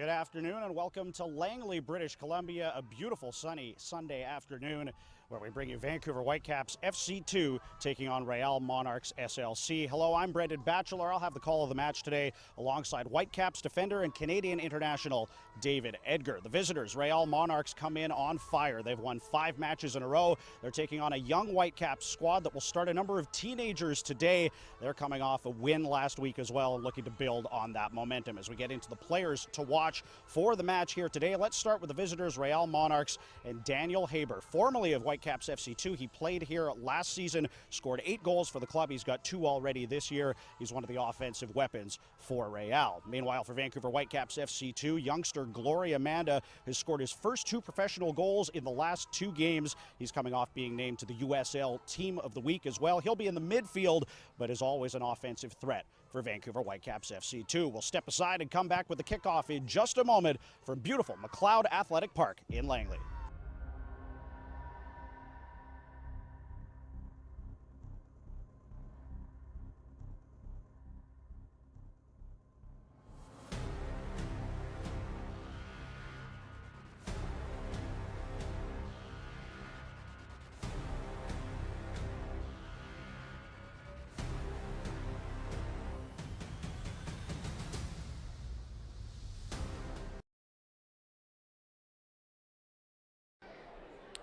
Good afternoon and welcome to Langley, British Columbia, a beautiful sunny Sunday afternoon where we bring you Vancouver Whitecaps FC2 taking on Real Monarchs SLC. Hello, I'm Brendan Batchelor. I'll have the call of the match today alongside Whitecaps defender and Canadian international David Edgar. The visitors, Real Monarchs, come in on fire. They've won 5 matches in a row. They're taking on a young Whitecaps squad that will start a number of teenagers today. They're coming off a win last week as well and looking to build on that momentum. As we get into the players to watch for the match here today, let's start with the visitors, Real Monarchs, and Daniel Haber, formerly of Whitecaps FC2. He played here last season, scored 8 goals for the club. He's got 2 already this year. He's one of the offensive weapons for Real. Meanwhile, for Vancouver Whitecaps FC2, youngster Gloria Amanda has scored his first 2 professional goals in the last 2 games. He's coming off being named to the USL Team of the Week as well. He'll be in the midfield, but is always an offensive threat for Vancouver Whitecaps FC2. We'll step aside and come back with the kickoff in just a moment from beautiful McLeod Athletic Park in Langley.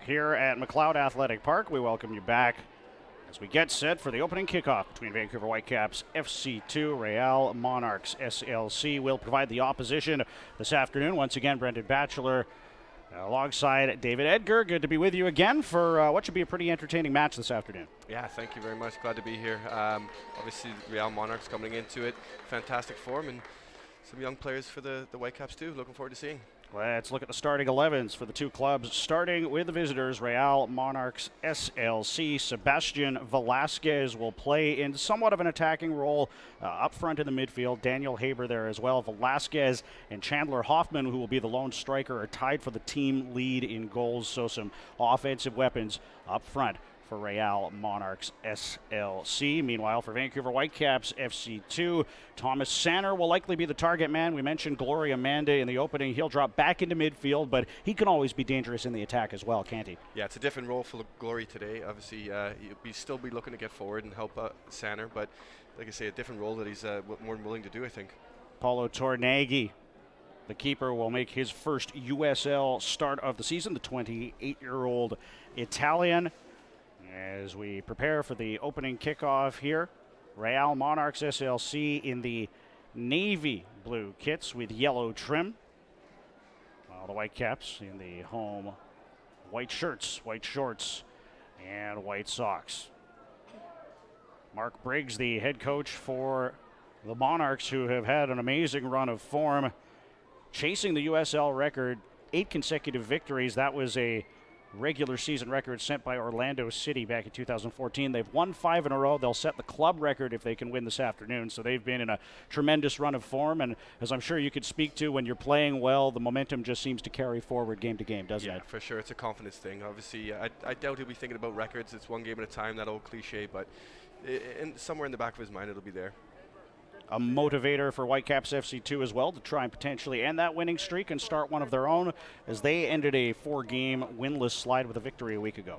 Here at McLeod Athletic Park, we welcome you back as we get set for the opening kickoff between Vancouver Whitecaps FC2, Real Monarchs SLC. Will provide the opposition this afternoon. Once again, Brendan Batchelor alongside David Edgar. Good to be with you again for what should be a pretty entertaining match this afternoon. Yeah, thank you very much. Glad to be here. Obviously, Real Monarchs coming into it, fantastic form, and some young players for the Whitecaps too. Looking forward to seeing. Let's look at the starting 11s for the 2 clubs, starting with the visitors, Real Monarchs SLC. Sebastian Velasquez will play in somewhat of an attacking role up front in the midfield. Daniel Haber there as well. Velazquez and Chandler Hoffman, who will be the lone striker, are tied for the team lead in goals, so some offensive weapons up front for Real Monarchs SLC. Meanwhile, for Vancouver Whitecaps FC2, Thomas Sanner will likely be the target man. We mentioned Gloria Amanda in the opening. He'll drop back into midfield, but he can always be dangerous in the attack as well, can't he? Yeah, it's a different role for Glory today. Obviously, he'll still be looking to get forward and help Sanner, but like I say, a different role that he's more than willing to do, I think. Paulo Tornaghi, the keeper, will make his first USL start of the season, the 28-year-old Italian. As we prepare for the opening kickoff here, Real Monarchs SLC in the navy blue kits with yellow trim, while the Whitecaps in the home white shirts, white shorts, and white socks. Mark Briggs, the head coach for the Monarchs, who have had an amazing run of form, chasing the USL record, 8 consecutive victories. That was a regular season record set by Orlando City back in 2014. They've won 5 in a row. They'll set the club record if they can win this afternoon. So they've been in a tremendous run of form. And as I'm sure you could speak to, when you're playing well, the momentum just seems to carry forward game to game, doesn't it? Yeah, for sure. It's a confidence thing. Obviously, I doubt he'll be thinking about records. It's one game at a time, that old cliche. But somewhere in the back of his mind, it'll be there. A motivator for Whitecaps FC2 as well to try and potentially end that winning streak and start one of their own, as they ended a 4-game winless slide with a victory a week ago.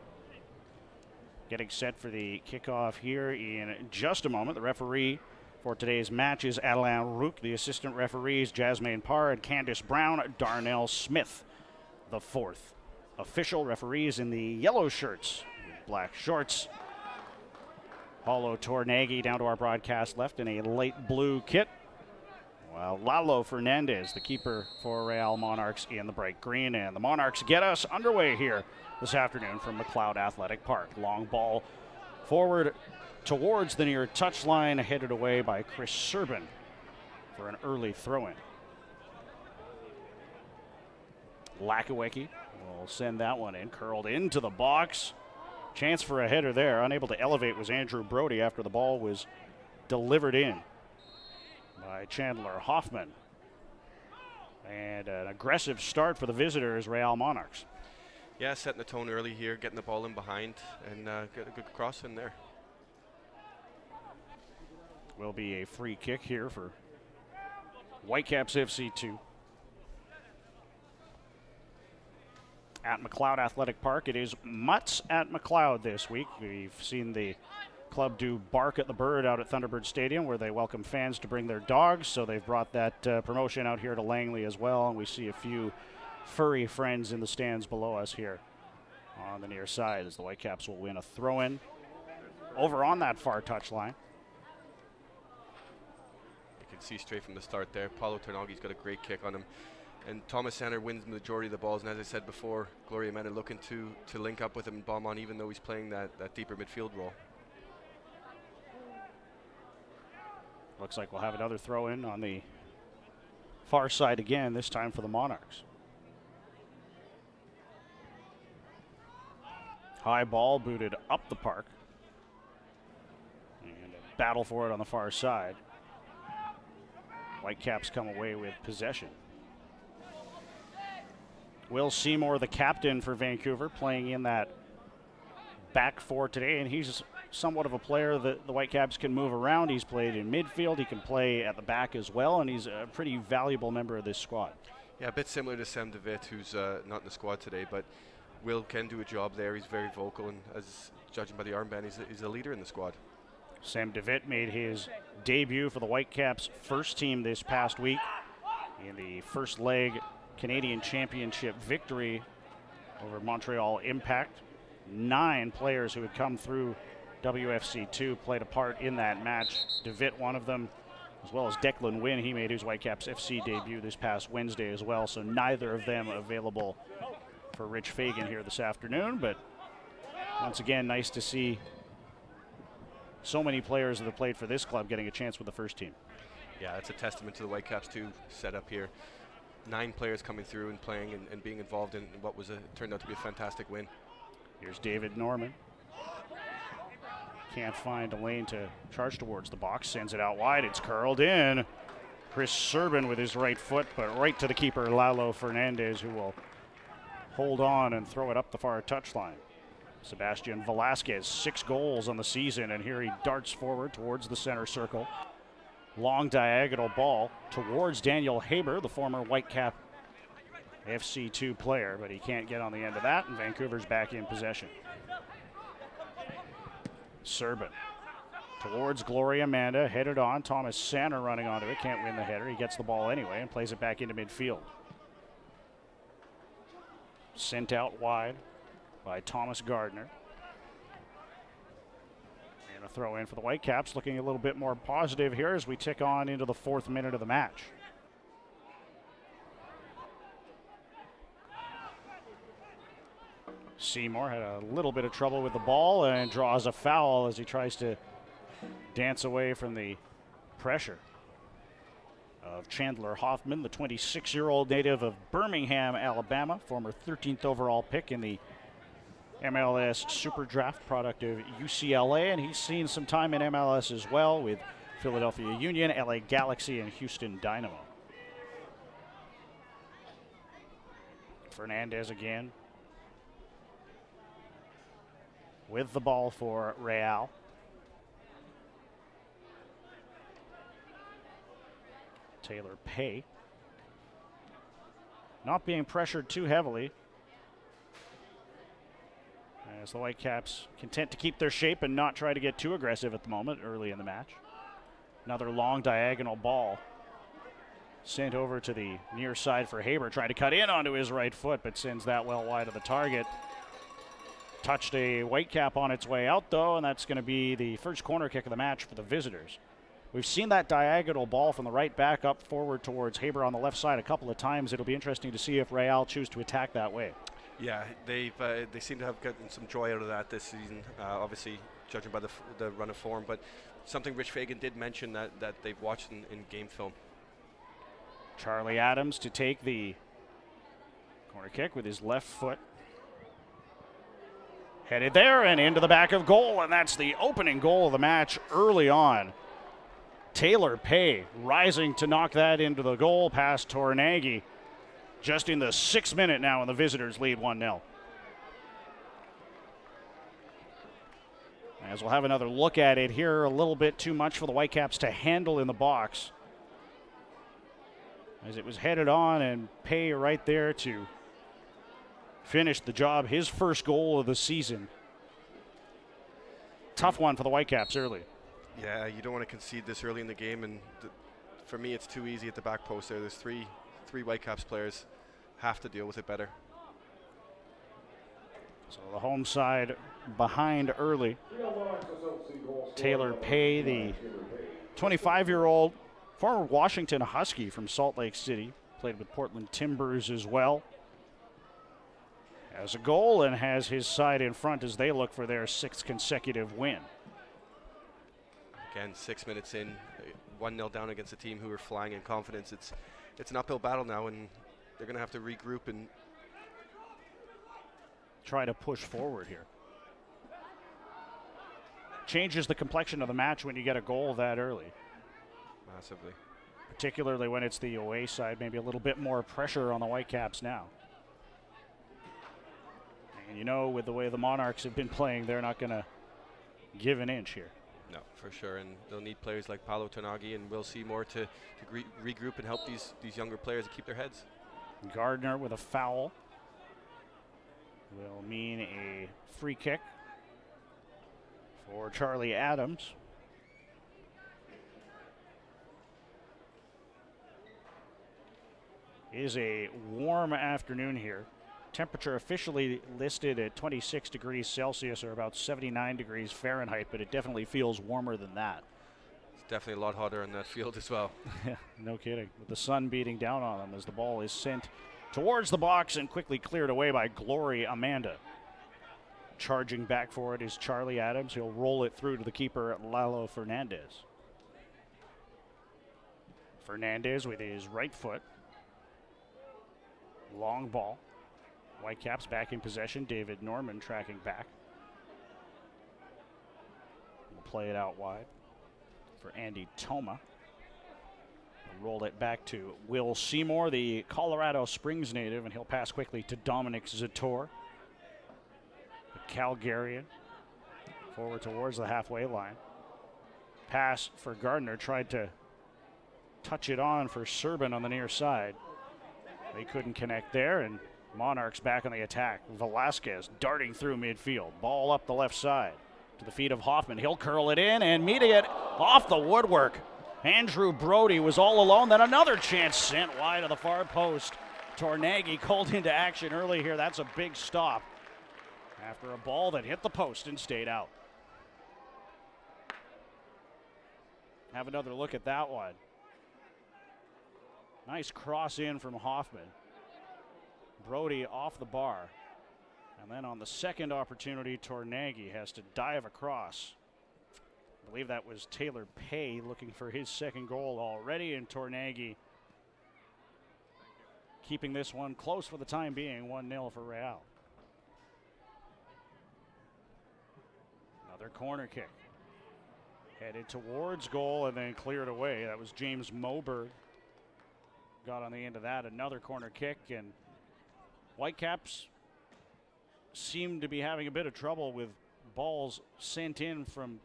Getting set for the kickoff here in just a moment. The referee for today's match is Alain Rook. The assistant referees, Jasmine Parr and Candice Brown. Darnell Smith, the 4th. Official referees in the yellow shirts, black shorts. Paulo Tornaghi down to our broadcast left in a light blue kit, while Lalo Fernandez, the keeper for Real Monarchs, in the bright green. And the Monarchs get us underway here this afternoon from McLeod Athletic Park. Long ball forward towards the near touchline, headed away by Chris Serban for an early throw-in. Lakawecki will send that one in, curled into the box. Chance for a header there. Unable to elevate was Andrew Brody after the ball was delivered in by Chandler Hoffman. And an aggressive start for the visitors, Real Monarchs. Yeah, setting the tone early here, getting the ball in behind, and get a good cross in there. Will be a free kick here for Whitecaps FC2. at McLeod Athletic Park. It is Mutts at McLeod this week. We've seen the club do Bark at the Bird out at Thunderbird Stadium, where they welcome fans to bring their dogs. So they've brought that promotion out here to Langley as well, and we see a few furry friends in the stands below us here on the near side as the Whitecaps will win a throw-in over on that far touchline. You can see straight from the start there, Paulo Tornagi's got a great kick on him. And Thomas Sander wins the majority of the balls, and as I said before, Gloria Amanda looking to link up with him and bomb on, even though he's playing that deeper midfield role. Looks like we'll have another throw-in on the far side again, this time for the Monarchs. High ball booted up the park. And a battle for it on the far side. Whitecaps come away with possession. Will Seymour, the captain for Vancouver, playing in that back four today, and he's somewhat of a player that the Whitecaps can move around. He's played in midfield, he can play at the back as well, and he's a pretty valuable member of this squad. Yeah, a bit similar to Sam DeVitt, who's not in the squad today, but Will can do a job there. He's very vocal, and as judging by the armband, he's a leader in the squad. Sam DeVitt made his debut for the Whitecaps first team this past week in the first leg Canadian Championship victory over Montreal Impact. 9 players who had come through WFC2 played a part in that match. DeVitt, one of them, as well as Declan Wynn. He made his Whitecaps FC debut this past Wednesday as well, so neither of them available for Rich Fagan here this afternoon. But once again, nice to see so many players that have played for this club getting a chance with the first team. Yeah, it's a testament to the Whitecaps too set up here. 9 players coming through and playing and being involved in what was turned out to be a fantastic win. Here's David Norman. Can't find a lane to charge towards the box. Sends it out wide. It's curled in. Chris Serban with his right foot, but right to the keeper, Lalo Fernandez, who will hold on and throw it up the far touchline. Sebastian Velasquez, 6 goals on the season, and here he darts forward towards the center circle. Long diagonal ball towards Daniel Haber, the former Whitecap FC2 player, but he can't get on the end of that, and Vancouver's back in possession. Serban towards Gloria Amanda, headed on. Thomas Sander running onto it, can't win the header. He gets the ball anyway and plays it back into midfield. Sent out wide by Thomas Gardner. And a throw in for the Whitecaps, looking a little bit more positive here as we tick on into the 4th minute of the match. Seymour had a little bit of trouble with the ball and draws a foul as he tries to dance away from the pressure of Chandler Hoffman, the 26-year-old native of Birmingham, Alabama, former 13th overall pick in the MLS Super Draft, product of UCLA, and he's seen some time in MLS as well with Philadelphia Union, LA Galaxy, and Houston Dynamo. Fernandez again with the ball for Real. Taylor Pay not being pressured too heavily as the Whitecaps content to keep their shape and not try to get too aggressive at the moment early in the match. Another long diagonal ball sent over to the near side for Haber, trying to cut in onto his right foot, but sends that well wide of the target. Touched a Whitecap on its way out, though, and that's going to be the first corner kick of the match for the visitors. We've seen that diagonal ball from the right back up forward towards Haber on the left side a couple of times. It'll be interesting to see if Real choose to attack that way. Yeah, they seem to have gotten some joy out of that this season, obviously judging by the run of form, but something Rich Fagan did mention that they've watched in game film. Charlie Adams to take the corner kick with his left foot. Headed there and into the back of goal, and that's the opening goal of the match early on. Taylor Pay rising to knock that into the goal past Tornagi. Just in the 6th minute now, and the visitors lead 1-0. As we'll have another look at it here, a little bit too much for the Whitecaps to handle in the box. As it was headed on, and Pay right there to finished the job. His first goal of the season. Tough one for the Whitecaps early. Yeah, you don't want to concede this early in the game, and for me, it's too easy at the back post there. There's three Whitecaps players have to deal with it better. So the home side behind early. Taylor Pay, the 25-year-old former Washington Husky from Salt Lake City, played with Portland Timbers as well, has a goal and has his side in front as they look for their 6th consecutive win. Again, 6 minutes in, 1-0 down against a team who are flying in confidence. It's an uphill battle now, and they're going to have to regroup and try to push forward here. Changes the complexion of the match when you get a goal that early. Massively. Particularly when it's the away side, maybe a little bit more pressure on the Whitecaps now. And you know, with the way the Monarchs have been playing, they're not going to give an inch here. No, for sure, and they'll need players like Lalo Fernandez and Will Seymour to regroup and help these younger players to keep their heads. Gardner with a foul will mean a free kick for Charlie Adams. It is a warm afternoon here. Temperature officially listed at 26 degrees Celsius or about 79 degrees Fahrenheit, but it definitely feels warmer than that. It's definitely a lot hotter in that field as well. Yeah, no kidding. With the sun beating down on them as the ball is sent towards the box and quickly cleared away by Glory Amanda. Charging back for it is Charlie Adams. He'll roll it through to the keeper, Lalo Fernandez. Fernandez with his right foot. Long ball. Whitecaps back in possession. David Norman tracking back. We'll play it out wide for Andy Toma. We'll roll it back to Will Seymour, the Colorado Springs native, and he'll pass quickly to Dominic Zator, the Calgarian, forward towards the halfway line. Pass for Gardner, tried to touch it on for Serban on the near side. They couldn't connect there, and Monarchs back on the attack. Velazquez darting through midfield. Ball up the left side to the feet of Hoffman. He'll curl it in, and meeting it off the woodwork. Andrew Brody was all alone. Then another chance sent wide of the far post. Tornaghi called into action early here. That's a big stop after a ball that hit the post and stayed out. Have another look at that one. Nice cross in from Hoffman. Brody off the bar. And then on the second opportunity, Tornaghi has to dive across. I believe that was Taylor Pay looking for his second goal already, and Tornaghi keeping this one close for the time being, 1-0 for Real. Another corner kick. Headed towards goal and then cleared away. That was James Moberg. Got on the end of that. Another corner kick, and Whitecaps seem to be having a bit of trouble with balls sent in from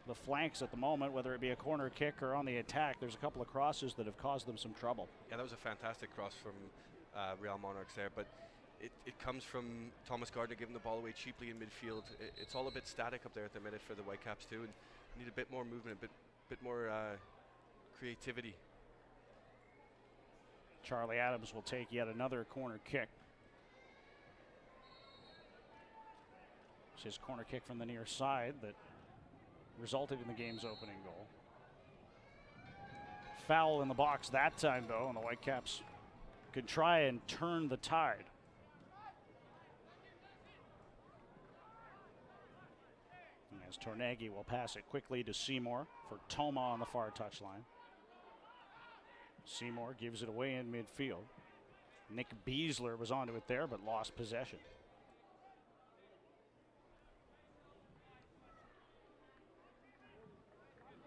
the flanks at the moment, whether it be a corner kick or on the attack. There's a couple of crosses that have caused them some trouble. Yeah, that was a fantastic cross from Real Monarchs there, but it comes from Thomas Gardner giving the ball away cheaply in midfield. It's all a bit static up there at the minute for the Whitecaps too, and need a bit more movement, a bit more creativity. Charlie Adams will take yet another corner kick. It's his corner kick from the near side that resulted in the game's opening goal. Foul in the box that time, though, and the Whitecaps could try and turn the tide. And as Tornaghi will pass it quickly to Seymour for Toma on the far touchline. Seymour gives it away in midfield. Nick Beasley was onto it there, but lost possession.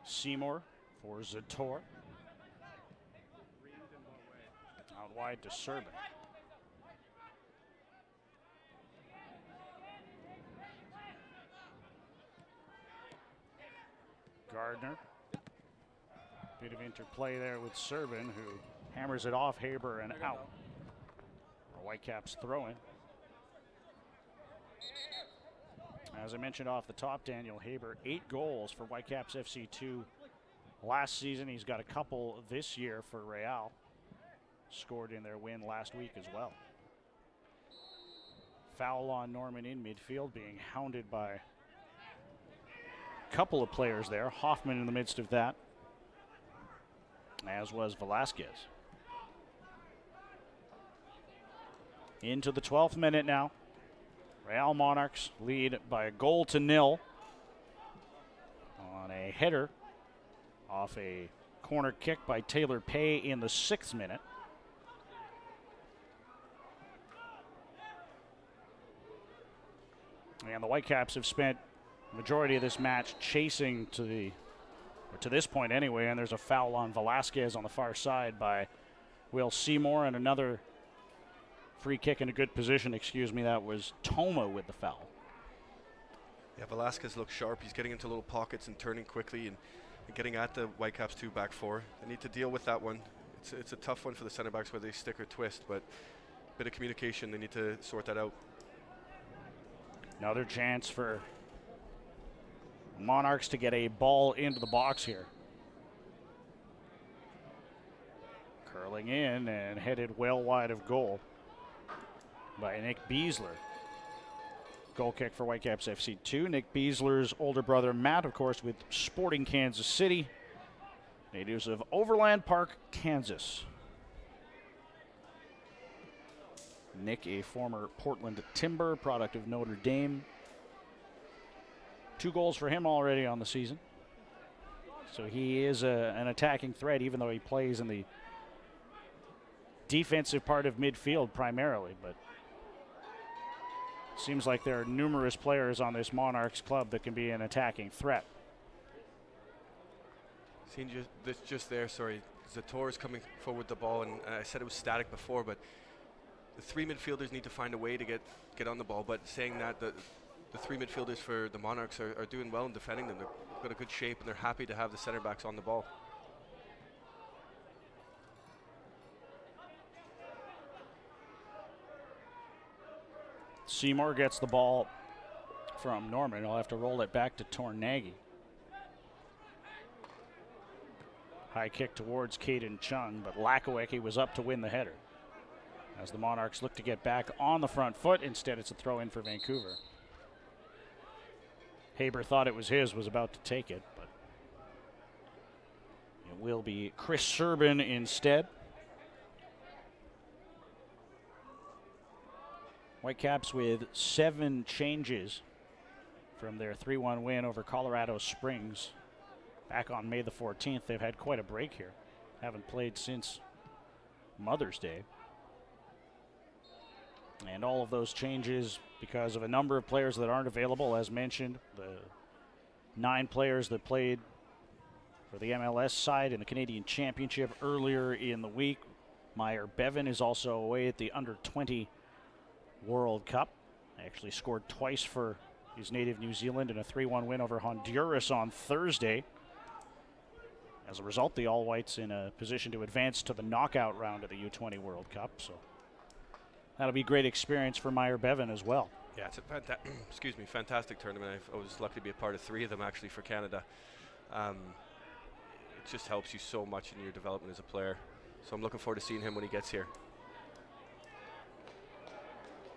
Seymour for Zator. Out wide to Serban. Gardner. Bit of interplay there with Serban, who hammers it off Haber and out. The Whitecaps throw in. As I mentioned off the top, Daniel Haber, 8 goals for Whitecaps FC2 last season. He's got a couple this year for Real. Scored in their win last week as well. Foul on Norman in midfield, being hounded by a couple of players there. Hoffman in the midst of that, as was Velazquez. Into the 12th minute now. Real Monarchs lead by 1-0 on a header off a corner kick by Taylor Pay in the 6th minute. And the Whitecaps have spent the majority of this match chasing to this point anyway, and there's a foul on Velasquez on the far side by Will Seymour, and another free kick in a good position, that was Toma with the foul. Yeah, Velasquez looks sharp. He's getting into little pockets and turning quickly and getting at the Whitecaps 2 back 4. They need to deal with that one. It's a tough one for the center backs whether they stick or twist, but a bit of communication, they need to sort that out. Another chance for Monarchs to get a ball into the box here. Curling in and headed well wide of goal by Nick Beasley. Goal kick for Whitecaps FC2. Nick Beasler's older brother Matt, of course, with Sporting Kansas City. Natives of Overland Park, Kansas. Nick, a former Portland Timber, product of Notre Dame. 2 goals for him already on the season. So he is an attacking threat, even though he plays in the defensive part of midfield primarily. But seems like there are numerous players on this Monarchs club that can be an attacking threat. Seeing just there, sorry. Zator is coming forward with the ball, and I said it was static before, but the 3 midfielders need to find a way to get on the ball. But saying that, the 3 midfielders for the Monarchs are doing well in defending them. They've got a good shape, and they're happy to have the center backs on the ball. Seymour gets the ball from Norman. He'll have to roll it back to Tornaghi. High kick towards Caden Chung, but Lakawecki was up to win the header. As the Monarchs look to get back on the front foot, instead it's a throw in for Vancouver. Haber thought it was his, was about to take it, but it will be Chris Serban instead. Whitecaps with 7 changes from their 3-1 win over Colorado Springs back on May the 14th. They've had quite a break here. Haven't played since Mother's Day. And all of those changes because of a number of players that aren't available. As mentioned, the 9 players that played for the MLS side in the Canadian Championship earlier in the week. Meyer Bevan is also away at the Under-20 World Cup. Actually scored twice for his native New Zealand in a 3-1 win over Honduras on Thursday. As a result, the All Whites in a position to advance to the knockout round of the U20 World Cup. So that'll be a great experience for Meyer Bevan as well. Yeah, it's a fantastic tournament. I was lucky to be a part of 3 of them actually for Canada. It just helps you so much in your development as a player. So I'm looking forward to seeing him when he gets here.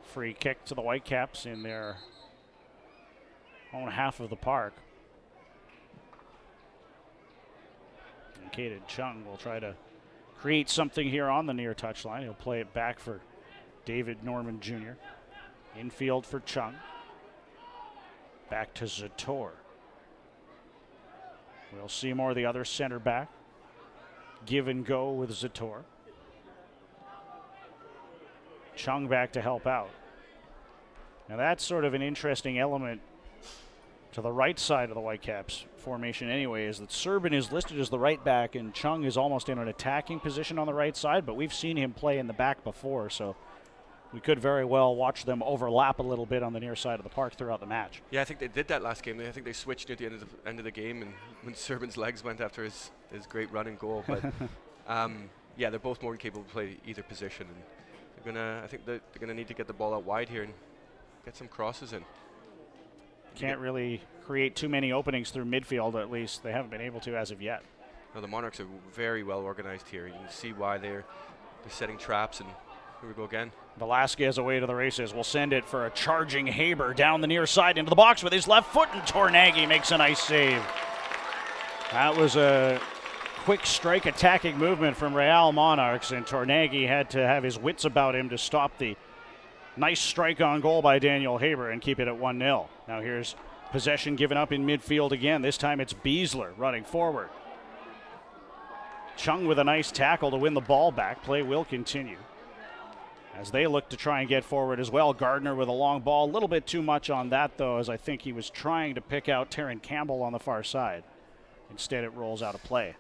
Free kick to the Whitecaps in their own half of the park. And Caden Chung will try to create something here on the near touchline. He'll play it back for David Norman Jr. Infield for Chung. Back to Zator. Will Seymour, the other center back. Give and go with Zator. Chung back to help out. Now that's sort of an interesting element to the right side of the Whitecaps formation anyway, is that Serban is listed as the right back and Chung is almost in an attacking position on the right side, but we've seen him play in the back before, so we could very well watch them overlap a little bit on the near side of the park throughout the match. Yeah, I think they did that last game. I think they switched near the end of the game, and when Serban's legs went after his great run and goal. But yeah, they're both more than capable to play either position, and I think they're gonna need to get the ball out wide here and get some crosses in. Can't really create too many openings through midfield, at least they haven't been able to as of yet. Now the Monarchs are very well organized here. You can see why they're setting traps, and here we go again. Velasquez away to the races. Will send it for a charging Haber down the near side into the box with his left foot, and Tornaghi makes a nice save. That was a quick strike attacking movement from Real Monarchs, and Tornaghi had to have his wits about him to stop the nice strike on goal by Daniel Haber and keep it at 1-0. Now here's possession given up in midfield again. This time it's Beasley running forward. Chung with a nice tackle to win the ball back. Play will continue as they look to try and get forward as well. Gardner with a long ball. A little bit too much on that, though, as I think he was trying to pick out Campbell on the far side. Instead, it rolls out of play.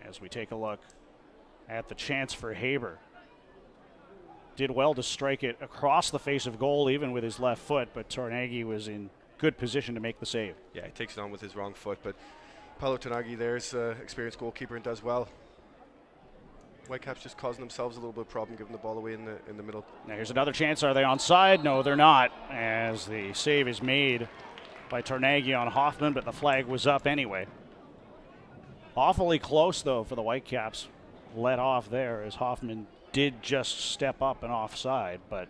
As we take a look at the chance for Haber. Did well to strike it across the face of goal, even with his left foot, but Tornaghi was in good position to make the save. Yeah, he takes it on with his wrong foot, but Paulo Tornaghi there's experienced goalkeeper and does well. Whitecaps just causing themselves a little bit of problem, giving the ball away in the middle. Now here's another chance. Are they onside? No, they're not, as the save is made by Tornaghi on Hoffman, but the flag was up anyway. Awfully close, though, for the Whitecaps. Let off there as Hoffman did just step up and offside, but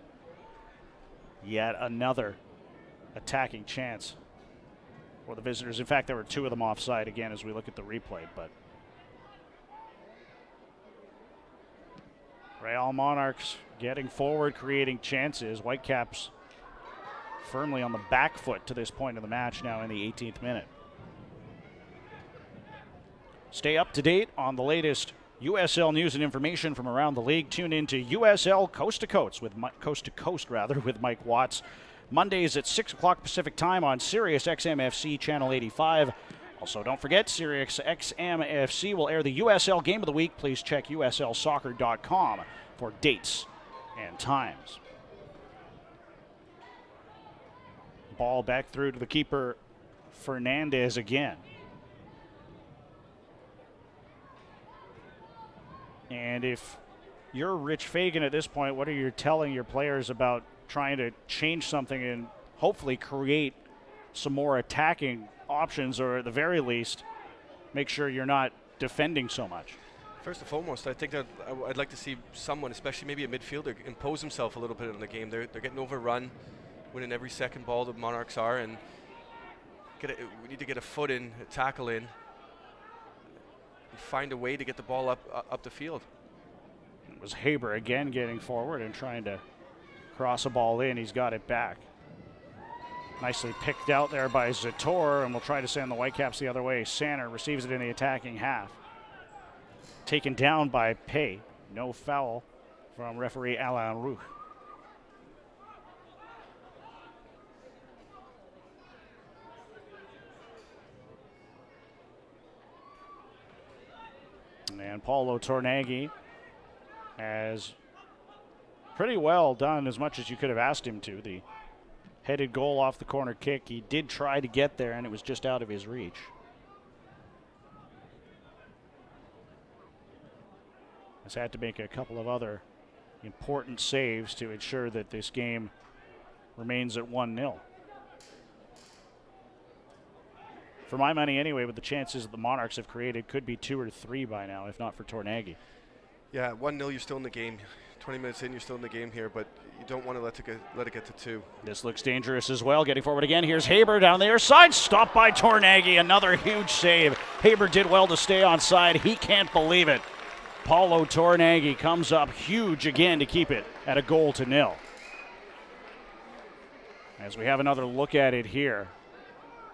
yet another attacking chance for the visitors. In fact, there were two of them offside again as we look at the replay, but Real Monarchs getting forward, creating chances. Whitecaps firmly on the back foot to this point of the match now in the 18th minute. Stay up to date on the latest USL news and information from around the league. Tune in to USL Coast to Coast with Mike Watts. Mondays at 6 o'clock Pacific time on Sirius XM-FC Channel 85. Also, don't forget, Sirius XM-FC will air the USL Game of the Week. Please check uslsoccer.com for dates and times. Ball back through to the keeper, Fernandez again. And if you're Rich Fagan at this point, what are you telling your players about trying to change something and hopefully create some more attacking options, or at the very least, make sure you're not defending so much? First and foremost, I think that I'd like to see someone, especially maybe a midfielder, impose himself a little bit in the game. They're getting overrun, winning every second ball. The Monarchs are, and we need to get a foot in, a tackle in, and find a way to get the ball up the field. It was Haber again getting forward and trying to cross a ball in. He's got it back. Nicely picked out there by Zator, and we'll try to send the Whitecaps the other way. Sanner receives it in the attacking half. Taken down by Pay. No foul from referee Alain Roux. And Paulo Tornaghi has pretty well done as much as you could have asked him to. The headed goal off the corner kick, he did try to get there, and it was just out of his reach. Has had to make a couple of other important saves to ensure that this game remains at 1-0. For my money anyway, with the chances that the Monarchs have created, could be 2 or 3 by now, if not for Tornaghi. Yeah, 1-0, you're still in the game. 20 minutes in, you're still in the game here, but you don't want to let it get to 2. This looks dangerous as well. Getting forward again. Here's Haber down the other side. Stopped by Tornaghi. Another huge save. Haber did well to stay on side. He can't believe it. Paulo Tornaghi comes up huge again to keep it at 1-0. As we have another look at it here.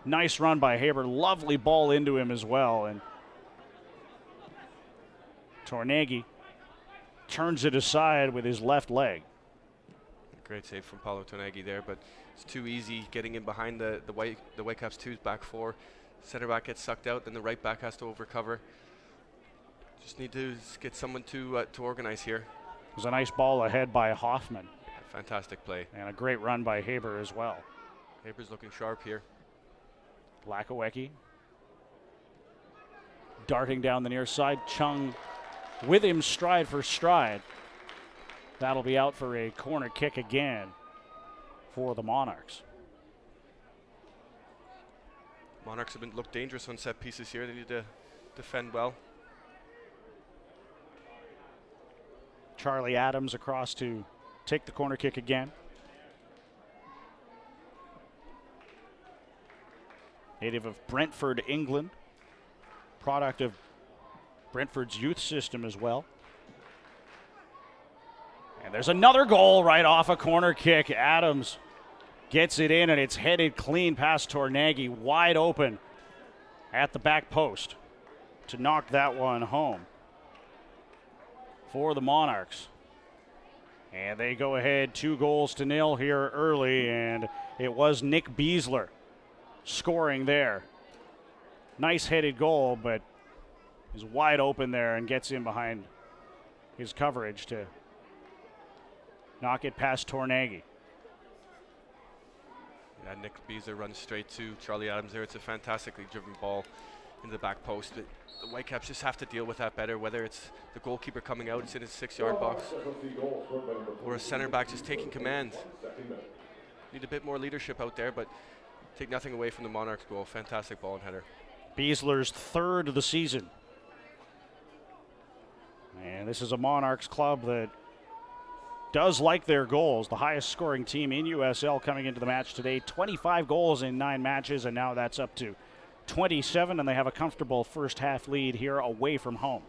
Nice run by Haber. Lovely ball into him as well. And Tornaghi turns it aside with his left leg. Great save from Paulo Tornaghi there, but it's too easy getting in behind the Whitecaps 2's back 4. Center back gets sucked out, then the right back has to overcover. Just need to get someone to organize here. It was a nice ball ahead by Hoffman. Yeah, fantastic play. And a great run by Haber as well. Haber's looking sharp here. Lakawecki darting down the near side. Chung with him stride for stride. That'll be out for a corner kick again for the Monarchs. Monarchs have looked dangerous on set pieces here. They need to defend well. Charlie Adams across to take the corner kick again. Native of Brentford, England. Product of Brentford's youth system as well. And there's another goal right off a corner kick. Adams gets it in, and it's headed clean past Tornaghi, wide open at the back post to knock that one home for the Monarchs. And they go ahead 2-0 here early, and it was Nick Beasley scoring there. Nice headed goal, but he's wide open there and gets in behind his coverage to knock it past Tornaghi. Yeah, Nick Beasley runs straight to Charlie Adams there. It's a fantastically driven ball into the back post. But the Whitecaps just have to deal with that better, whether it's the goalkeeper coming out, it's in his 6-yard box, or a center back just taking command. Need a bit more leadership out there, but take nothing away from the Monarchs goal. Fantastic ball and header. Beasler's third of the season. And this is a Monarchs club that does like their goals. The highest scoring team in USL coming into the match today. 25 goals in 9 matches, and now that's up to 27, and they have a comfortable first half lead here away from home.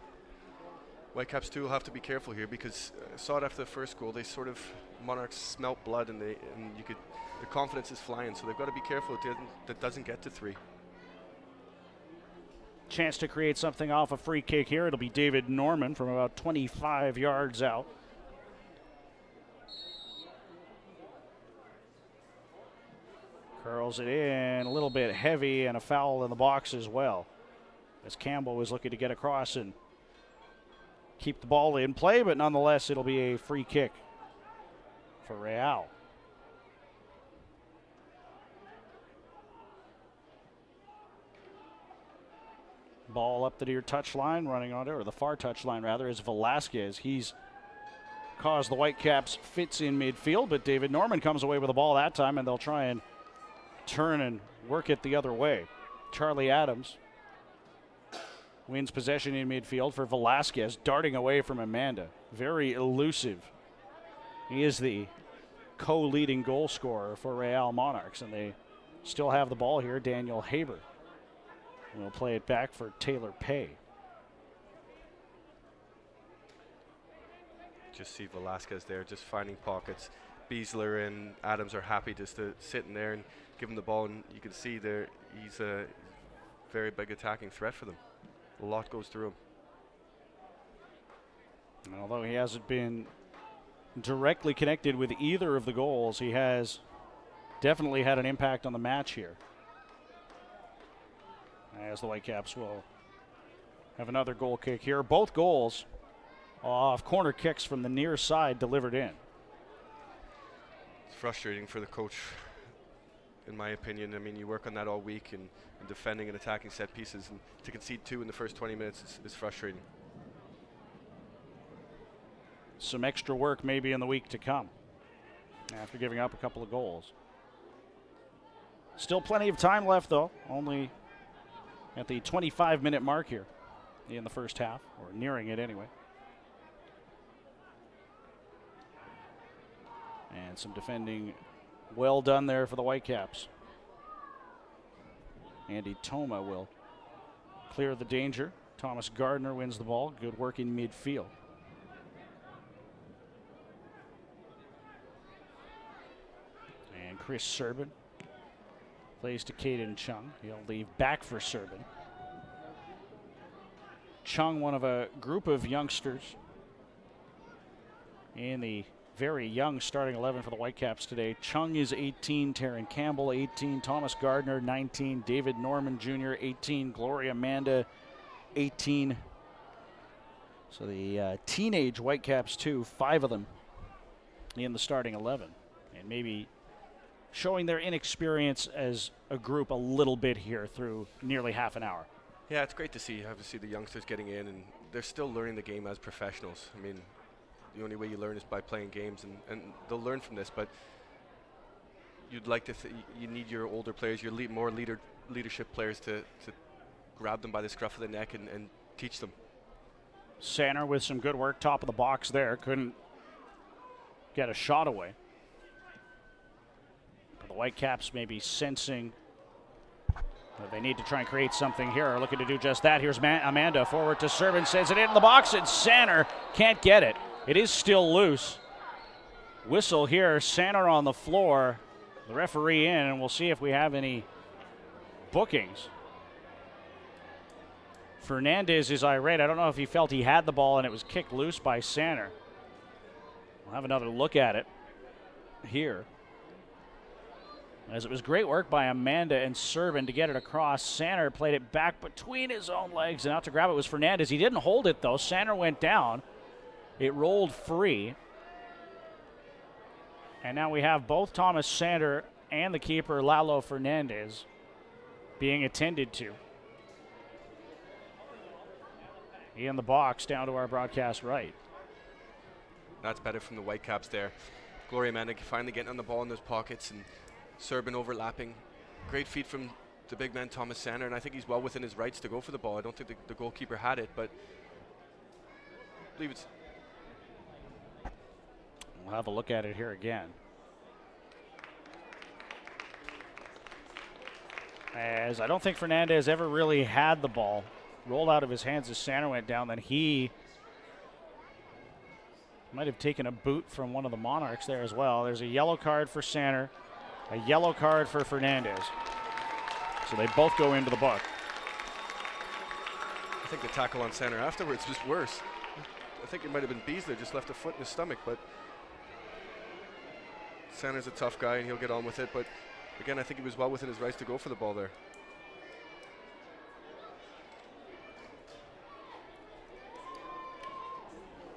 Whitecaps too will have to be careful here, because I saw it after the first goal. They sort of, Monarchs smelt blood, and you could, their confidence is flying, so they've got to be careful that doesn't get to 3. Chance to create something off a free kick here. It'll be David Norman from about 25 yards out. Curls it in, a little bit heavy, and a foul in the box as well, as Campbell was looking to get across and keep the ball in play, but nonetheless it'll be a free kick for Real. Ball up the near touchline, running on it, or the far touchline rather, is Velazquez. He's caused the Whitecaps fits in midfield, but David Norman comes away with the ball that time, and they'll try and turn and work it the other way. Charlie Adams wins possession in midfield for Velasquez, darting away from Amanda. Very elusive. He is the co-leading goal scorer for Real Monarchs, and they still have the ball here. Daniel Haber will play it back for Taylor Pay. Just see Velasquez there, just finding pockets. Beasler and Adams are happy just to sit in there and give him the ball, and you can see there he's a very big attacking threat for them. A lot goes through him. And although he hasn't been directly connected with either of the goals, he has definitely had an impact on the match here, as the Whitecaps will have another goal kick here. Both goals off corner kicks from the near side delivered in. It's frustrating for the coach, in my opinion. I mean, you work on that all week and defending and attacking set pieces, and to concede 2 in the first 20 minutes is frustrating. Some extra work maybe in the week to come after giving up a couple of goals. Still plenty of time left, though. Only at the 25-minute mark here in the first half, or nearing it anyway. And some defending well done there for the Whitecaps. Andy Toma will clear the danger. Thomas Gardner wins the ball. Good work in midfield. And Chris Serban plays to Caden Chung. He'll leave back for Serban. Chung, one of a group of youngsters in the very young starting 11 for the Whitecaps today. Chung is 18, Taryn Campbell 18, Thomas Gardner 19, David Norman Jr. 18, Gloria Amanda 18. So the teenage Whitecaps too, 5 of them in the starting 11, and maybe showing their inexperience as a group a little bit here through nearly half an hour. Yeah, it's great to see obviously the youngsters getting in, and they're still learning the game as professionals. I mean, the only way you learn is by playing games, and they'll learn from this, but you'd like to you need your older players, your more leadership players to grab them by the scruff of the neck and teach them. Sander with some good work, top of the box there. Couldn't get a shot away. But the Whitecaps may be sensing that they need to try and create something here. Are looking to do just that. Here's Amanda forward to Serban, sends it into the box, and Sander can't get it. It is still loose. Whistle here, Sander on the floor. The referee in, and we'll see if we have any bookings. Fernandez is irate. I don't know if he felt he had the ball and it was kicked loose by Sander. We'll have another look at it here. As it was great work by Amanda and Serban to get it across. Sander played it back between his own legs, and out to grab it was Fernandez. He didn't hold it, though. Sander went down. It rolled free. And now we have both Thomas Sander and the keeper, Lalo Fernandez, being attended to. He in the box down to our broadcast right. That's better from the Whitecaps there. Gloria Amanda finally getting on the ball in those pockets, and Serban overlapping. Great feed from the big man Thomas Sander, and I think he's well within his rights to go for the ball. I don't think the goalkeeper had it, but I believe it's... We'll have a look at it here again. As I don't think Fernandez ever really had the ball. Rolled out of his hands as Sander went down. Then he might have taken a boot from one of the Monarchs there as well. There's a yellow card for Sander, a yellow card for Fernandez. So they both go into the book. I think the tackle on Sander afterwards was worse. I think it might have been Beasley, just left a foot in his stomach, but Sander's a tough guy and he'll get on with it. But again, I think he was well within his rights to go for the ball there.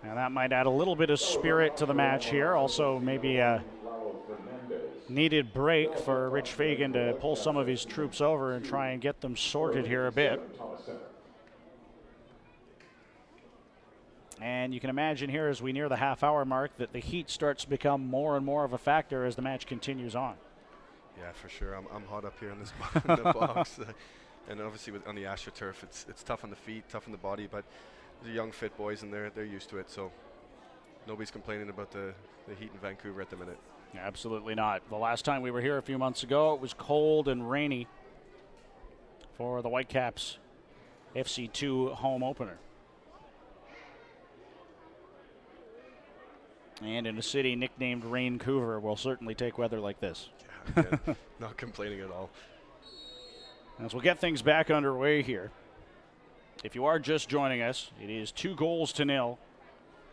And that might add a little bit of spirit to the match here. Also, maybe a needed break for Rich Fagan to pull some of his troops over and try and get them sorted here a bit. And you can imagine here as we near the half-hour mark that the heat starts to become more and more of a factor as the match continues on. Yeah, for sure. I'm hot up here in this in the box. And obviously on the AstroTurf, it's tough on the feet, tough on the body, but they're young, fit boys, and they're used to it, so nobody's complaining about the heat in Vancouver at the minute. Absolutely not. The last time we were here a few months ago, it was cold and rainy for the Whitecaps FC2 home opener. And in a city nicknamed Vancouver, we'll certainly take weather like this. Yeah, again, not complaining at all. As we'll get things back underway here. If you are just joining us, it is 2-0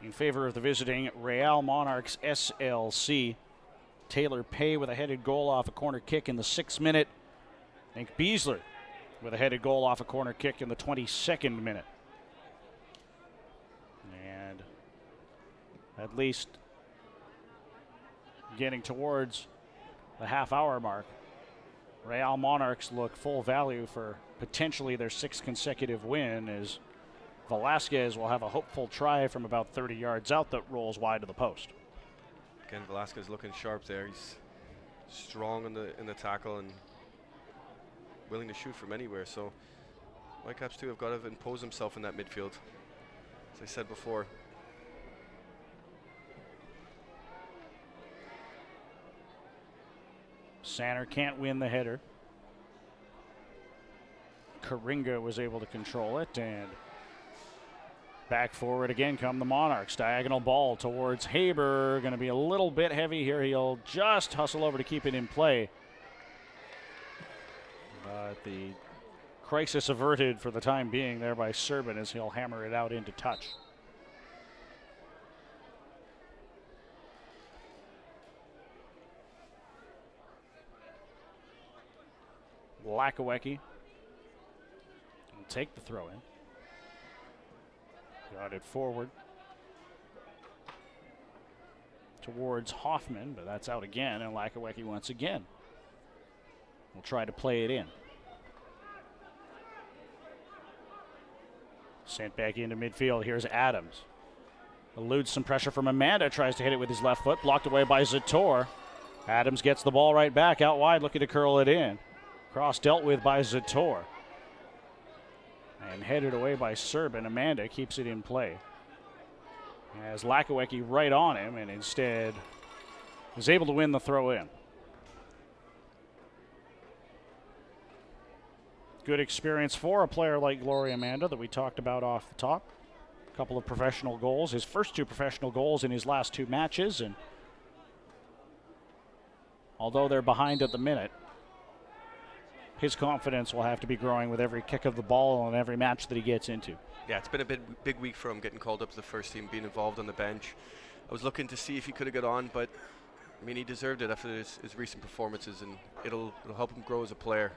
in favor of the visiting Real Monarchs SLC. Taylor Pay with a headed goal off a corner kick in the 6th minute. I think Beasley with a headed goal off a corner kick in the 22nd minute. And at least getting towards the half-hour mark, Real Monarchs look full value for potentially their 6th consecutive win, as Velazquez will have a hopeful try from about 30 yards out that rolls wide of the post. Again, Velazquez looking sharp there. He's strong in the tackle and willing to shoot from anywhere. So Whitecaps too have got to impose himself in that midfield, as I said before. Sander can't win the header. Karinga was able to control it, and back forward again come the Monarchs. Diagonal ball towards Haber. Going to be a little bit heavy here. He'll just hustle over to keep it in play. But the crisis averted for the time being there by Serban as he'll hammer it out into touch. Lakawecki will take the throw in. Got it forward towards Hoffman, but that's out again, and Lakawecki once again will try to play it in. Sent back into midfield. Here's Adams. Eludes some pressure from Amanda, tries to hit it with his left foot, blocked away by Zator. Adams gets the ball right back out wide, looking to curl it in. Cross dealt with by Zator. And headed away by Serban. Amanda keeps it in play. As Lakawecki right on him, and instead is able to win the throw in. Good experience for a player like Gloria Amanda that we talked about off the top. A couple of professional goals, his first 2 professional goals in his last 2 matches, and although they're behind at the minute, his confidence will have to be growing with every kick of the ball and every match that he gets into. Yeah, it's been a big week for him, getting called up to the first team, being involved on the bench. I was looking to see if he could have got on, but I mean, he deserved it after his recent performances, and it'll help him grow as a player,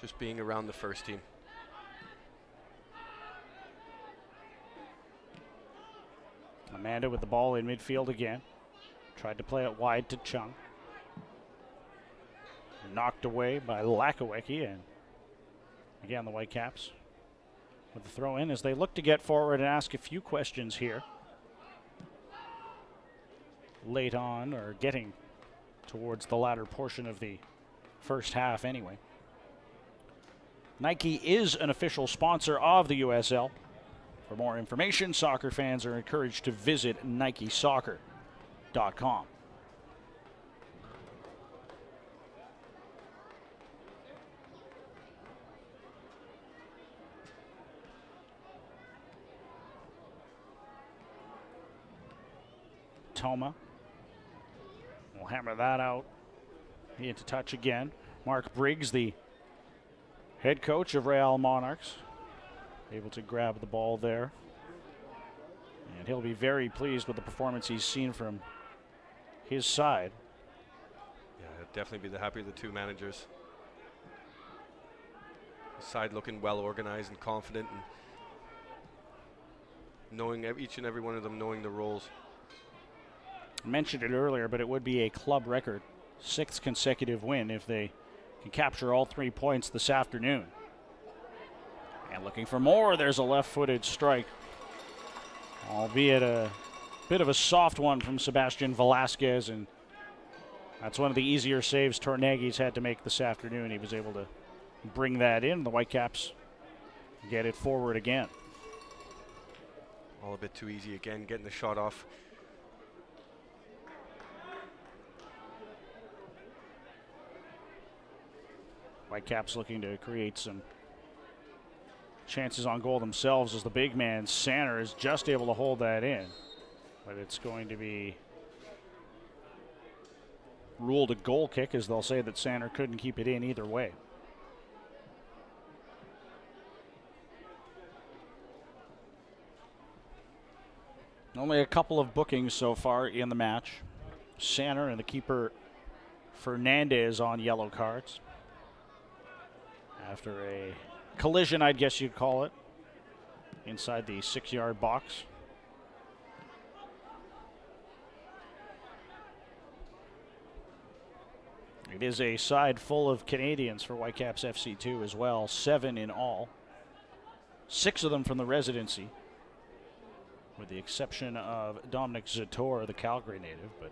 just being around the first team. Amanda with the ball in midfield again. Tried to play it wide to Chung. Knocked away by Lakawecki, and again the Whitecaps with the throw in as they look to get forward and ask a few questions here. Late on, or getting towards the latter portion of the first half anyway. Nike is an official sponsor of the USL. For more information, soccer fans are encouraged to visit NikeSoccer.com. Toma will hammer that out into touch again. Mark Briggs, the head coach of Real Monarchs, able to grab the ball there. And he'll be very pleased with the performance he's seen from his side. Yeah, he'll definitely be the happy of the 2 managers. The side looking well organized and confident, and knowing each and every one of them knowing the roles. I mentioned it earlier, but it would be a club record 6th consecutive win if they can capture all 3 points this afternoon. And looking for more, there's a left-footed strike, albeit a bit of a soft one from Sebastian Velasquez, and that's one of the easier saves Tornagi's had to make this afternoon. He was able to bring that in. The Whitecaps get it forward again. All a bit too easy again, getting the shot off. Whitecaps looking to create some chances on goal themselves as the big man, Sanner, is just able to hold that in. But it's going to be ruled a goal kick, as they'll say that Sanner couldn't keep it in either way. Only a couple of bookings so far in the match. Sanner and the keeper Fernandez on yellow cards. After a collision, I guess you'd call it, inside the 6-yard box. It is a side full of Canadians for Whitecaps FC2 as well, 7 in all. 6 of them from the residency, with the exception of Dominic Zator, the Calgary native. But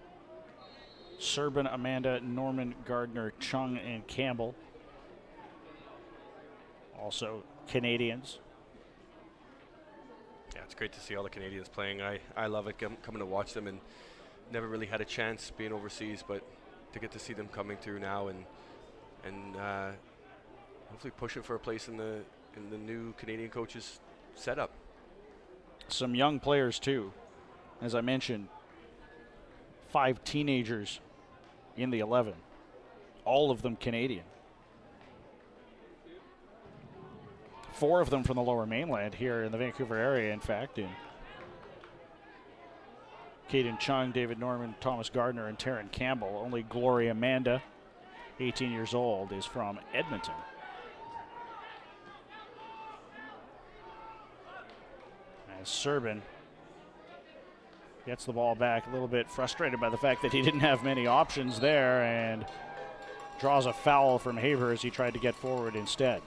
Serban, Amanda, Norman, Gardner, Chung, and Campbell, also Canadians. Yeah, it's great to see all the Canadians playing. I love it coming to watch them, and never really had a chance being overseas, but to get to see them coming through now and hopefully pushing for a place in the new Canadian coaches setup. Some young players too. As I mentioned, 5 teenagers in the 11, all of them Canadian. 4 of them from the Lower Mainland here in the Vancouver area, in fact. In Caden Chung, David Norman, Thomas Gardner, and Taryn Campbell. Only Gloria Amanda, 18 years old, is from Edmonton. As Serban gets the ball back, a little bit frustrated by the fact that he didn't have many options there, and draws a foul from Haber as he tried to get forward instead.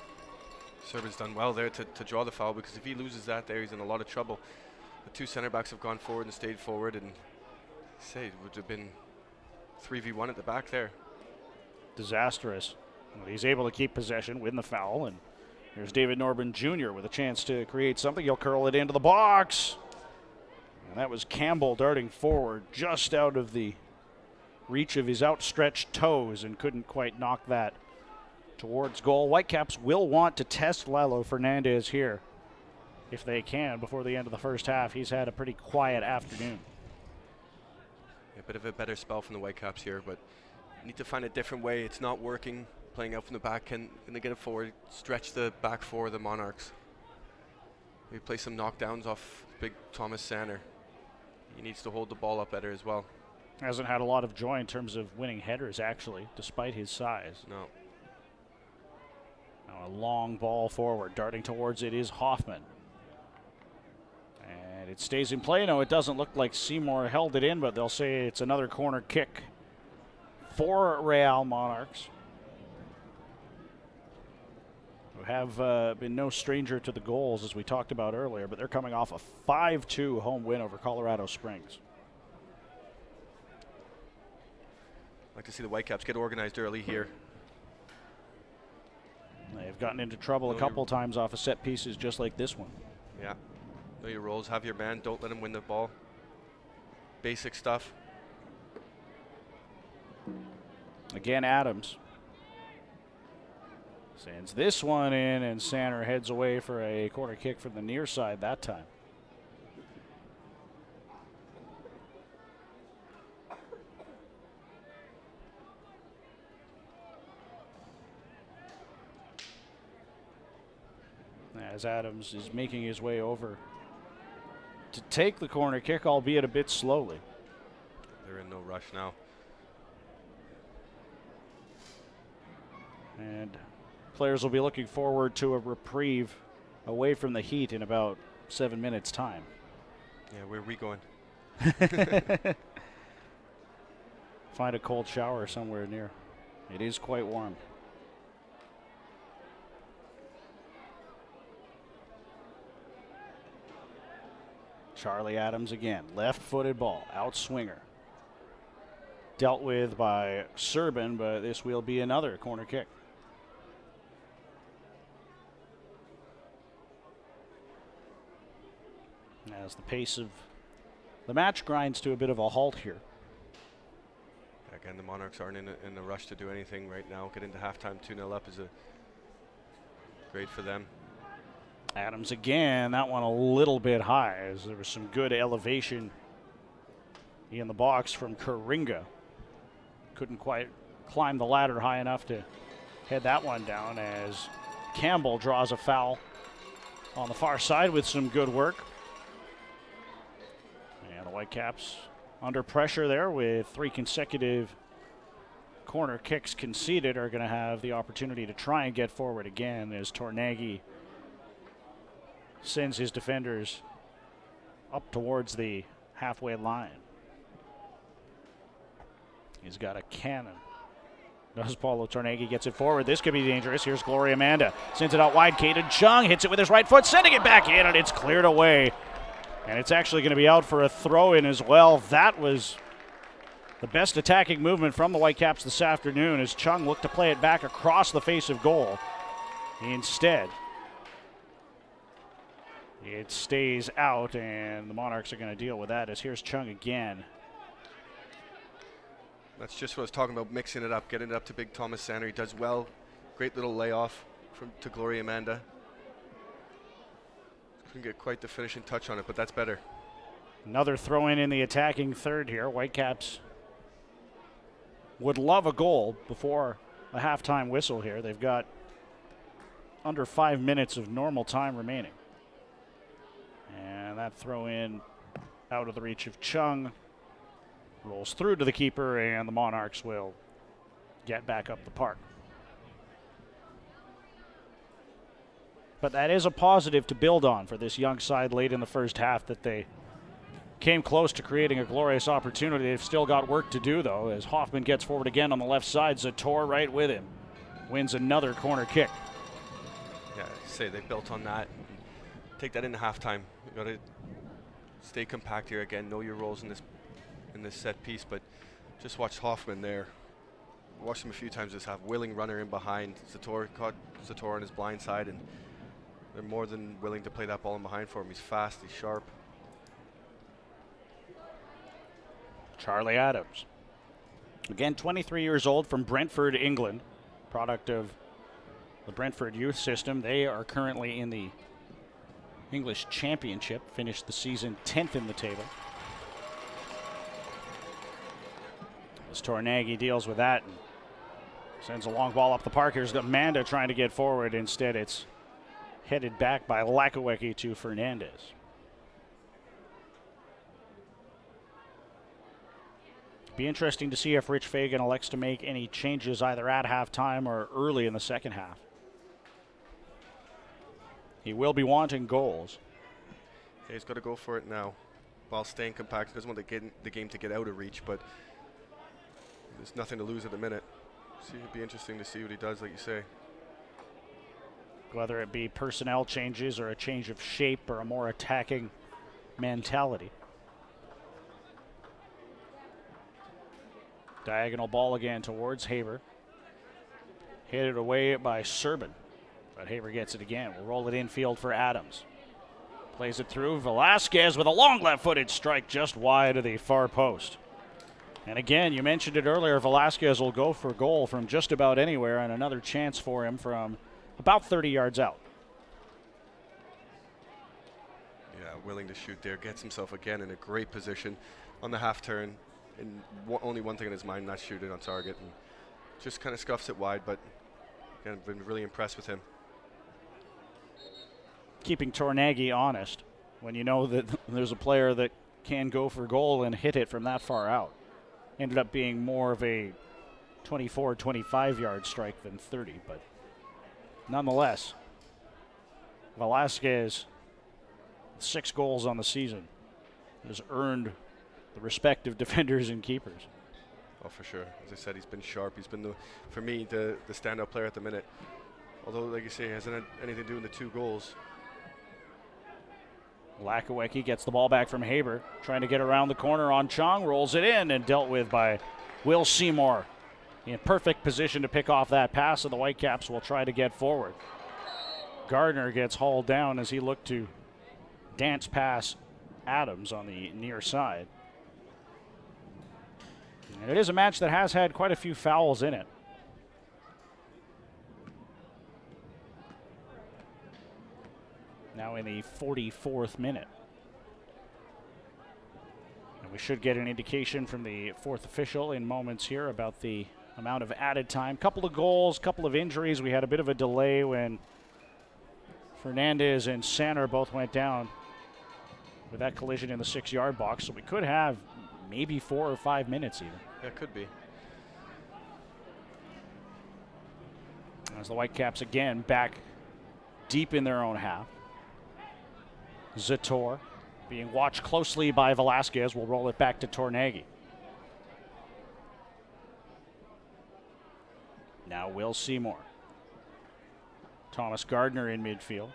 Serban's done well there to draw the foul, because if he loses that there, he's in a lot of trouble. The 2 center backs have gone forward and stayed forward, and say it would have been 3v1 at the back there. Disastrous. Well, he's able to keep possession, win the foul, and here's David Norman Jr. with a chance to create something. He'll curl it into the box. And that was Campbell darting forward just out of the reach of his outstretched toes and couldn't quite knock that towards goal. Whitecaps will want to test Lalo Fernandez here if they can before the end of the first half. He's had a pretty quiet afternoon. A bit of a better spell from the Whitecaps here, but need to find a different way. It's not working. Playing out from the back, can they get it forward, stretch the back four of the Monarchs. Maybe play some knockdowns off big Thomas Sander. He needs to hold the ball up better as well. Hasn't had a lot of joy in terms of winning headers, actually, despite his size. No. Now a long ball forward, darting towards it is Hoffman. And it stays in play. No, it doesn't look like Seymour held it in, but they'll say it's another corner kick for Real Monarchs, who have been no stranger to the goals, as we talked about earlier, but they're coming off a 5-2 home win over Colorado Springs. I'd like to see the Whitecaps get organized early here. They've gotten into trouble a couple times off of set pieces just like this one. Yeah. Know your roles, have your man, don't let him win the ball. Basic stuff. Again, Adams sends this one in, and Sander heads away for a corner kick from the near side that time. As Adams is making his way over to take the corner kick, albeit a bit slowly. They're in no rush now. And players will be looking forward to a reprieve away from the heat in about 7 minutes' time. Yeah, where are we going? Find a cold shower somewhere near. It is quite warm. Charlie Adams again, left-footed ball, outswinger. Dealt with by Serban, but this will be another corner kick. As the pace of the match grinds to a bit of a halt here. Again, the Monarchs aren't in a rush to do anything right now. Get into halftime 2-0 up is great for them. Adams again, that one a little bit high, as there was some good elevation in the box from Karinga. Couldn't quite climb the ladder high enough to head that one down, as Campbell draws a foul on the far side with some good work. And the Whitecaps under pressure there with 3 consecutive corner kicks conceded are going to have the opportunity to try and get forward again, as Tornaghi sends his defenders up towards the halfway line. He's got a cannon. Does Paulo Tornaghi, gets it forward. This could be dangerous. Here's Gloria Amanda. Sends it out wide. Caden Chung hits it with his right foot, sending it back in, and it's cleared away. And it's actually going to be out for a throw-in as well. That was the best attacking movement from the Whitecaps this afternoon, as Chung looked to play it back across the face of goal. Instead, it stays out, and the Monarchs are going to deal with that, as here's Chung again. That's just what I was talking about, mixing it up, getting it up to big Thomas Sander. He does well. Great little layoff to Gloria Amanda. Couldn't get quite the finishing touch on it, but that's better. Another throw-in in the attacking third here. Whitecaps would love a goal before a halftime whistle here. They've got under 5 minutes of normal time remaining. And that throw-in out of the reach of Chung rolls through to the keeper, and the Monarchs will get back up the park. But that is a positive to build on for this young side late in the first half, that they came close to creating a glorious opportunity. They've still got work to do, though, as Hoffman gets forward again on the left side. Zator right with him. Wins another corner kick. Yeah, say they built on that. Take that into halftime. You got to stay compact here again. Know your roles in this set piece, but Just watched Hoffman there. Watched him a few times this half. Willing runner in behind. Zator caught Zator on his blind side, and they're more than willing to play that ball in behind for him. He's fast, he's sharp. Charlie Adams. Again, 23 years old, from Brentford, England. Product of the Brentford youth system. They are currently in the English Championship. Finished the season 10th in the table. As Tornaghi deals with that and sends a long ball up the park. Here's Amanda trying to get forward. Instead, it's headed back by Lakawecki to Fernandez. Be interesting to see if Rich Fagan elects to make any changes either at halftime or early in the second half. He will be wanting goals. Yeah, he's got to go for it now while staying compact. He doesn't want the game to get out of reach, but there's nothing to lose at the minute. So it'd be interesting to see what he does, like you say. Whether it be personnel changes or a change of shape or a more attacking mentality. Diagonal ball again towards Haber. Headed away by Serban. But Haber gets it again. We'll roll it infield for Adams. Plays it through. Velazquez with a long left-footed strike just wide of the far post. And again, you mentioned it earlier, Velazquez will go for goal from just about anywhere, and another chance for him from about 30 yards out. Yeah, willing to shoot there. Gets himself again in a great position on the half turn. And only one thing in his mind, not shoot it on target. And just kind of scuffs it wide, but again, I've been really impressed with him. Keeping Tornaghi honest when you know that there's a player that can go for goal and hit it from that far out. Ended up being more of a 24, 25-yard strike than 30, but nonetheless, Velazquez, 6 goals on the season, has earned the respect of defenders and keepers. Oh, for sure. As I said, he's been sharp. He's been, for me, the standout player at the minute. Although, like you say, he hasn't had anything to do with the 2 goals. Lakawecki gets the ball back from Haber, trying to get around the corner on Chong, rolls it in and dealt with by Will Seymour. In perfect position to pick off that pass, and the Whitecaps will try to get forward. Gardner gets hauled down as he looked to dance past Adams on the near side. And it is a match that has had quite a few fouls in it. Now in the 44th minute. And we should get an indication from the 4th official in moments here about the amount of added time. Couple of goals, couple of injuries. We had a bit of a delay when Fernandez and Sanner both went down with that collision in the 6-yard box. So we could have maybe 4 or 5 minutes even. Yeah, it could be. As the Whitecaps again back deep in their own half. Zator being watched closely by Velasquez. Will roll it back to Tornaghi. Now Will Seymour. Thomas Gardner in midfield.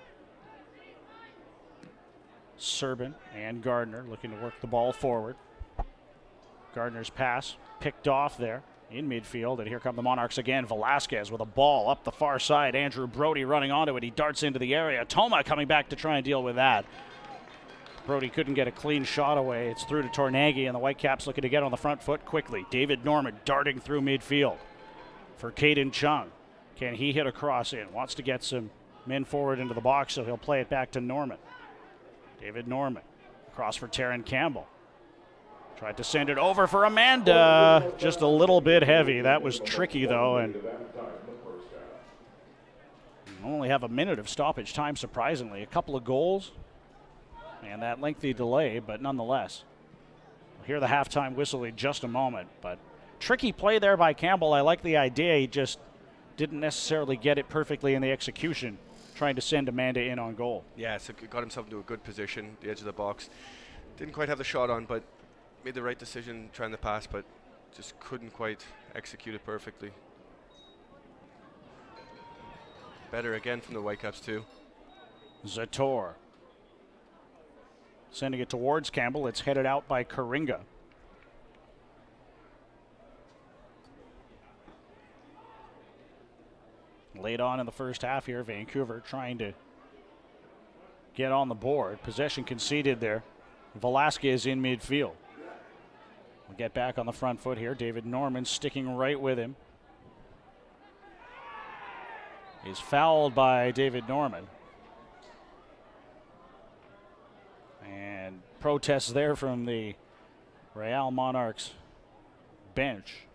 Serban and Gardner looking to work the ball forward. Gardner's pass picked off there in midfield, and here come the Monarchs again. Velasquez with a ball up the far side. Andrew Brody running onto it. He darts into the area. Toma coming back to try and deal with that. Brody couldn't get a clean shot away. It's through to Tornaghi, and the Whitecaps looking to get on the front foot quickly. David Norman darting through midfield for Caden Chung. Can he hit a cross in? Wants to get some men forward into the box, so he'll play it back to Norman. David Norman. Across for Taryn Campbell. Tried to send it over for Amanda. Just a little bit heavy. That was tricky, though, and only have a minute of stoppage time, surprisingly. A couple of goals and that lengthy delay, but nonetheless. We'll hear the halftime whistle in just a moment, but tricky play there by Campbell. I like the idea. He just didn't necessarily get it perfectly in the execution, trying to send Amanda in on goal. Yeah, so got himself into a good position, the edge of the box. Didn't quite have the shot on, but made the right decision trying to pass, but just couldn't quite execute it perfectly. Better again from the Whitecaps too. Zator sending it towards Campbell. It's headed out by Karinga. Late on in the first half here, Vancouver trying to get on the board. Possession conceded there. Velazquez in midfield. We'll get back on the front foot here. David Norman sticking right with him. He's fouled by David Norman. And protests there from the Real Monarchs bench.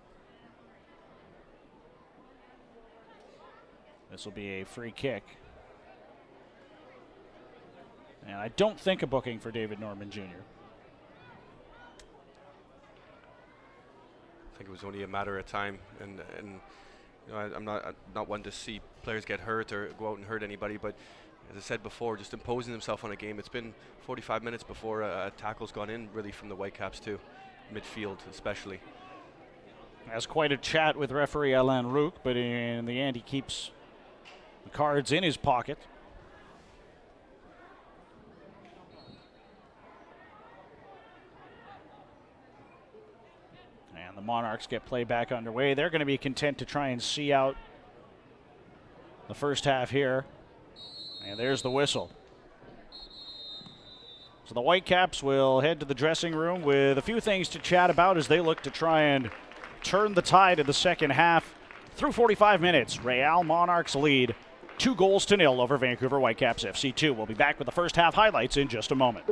This will be a free kick. And I don't think a booking for David Norman Jr. I think it was only a matter of time, and you know, I'm not one to see players get hurt or go out and hurt anybody, but as I said before, just imposing himself on a game. It's been 45 minutes before a tackle's gone in, really, from the Whitecaps too, midfield especially. Has quite a chat with referee Alain Roux, but in the end he keeps the cards in his pocket. And the Monarchs get play back underway. They're going to be content to try and see out the first half here. And there's the whistle. So the Whitecaps will head to the dressing room with a few things to chat about as they look to try and turn the tide in the second half. Through 45 minutes, Real Monarchs lead 2-0 over Vancouver Whitecaps FC2. We'll be back with the first half highlights in just a moment.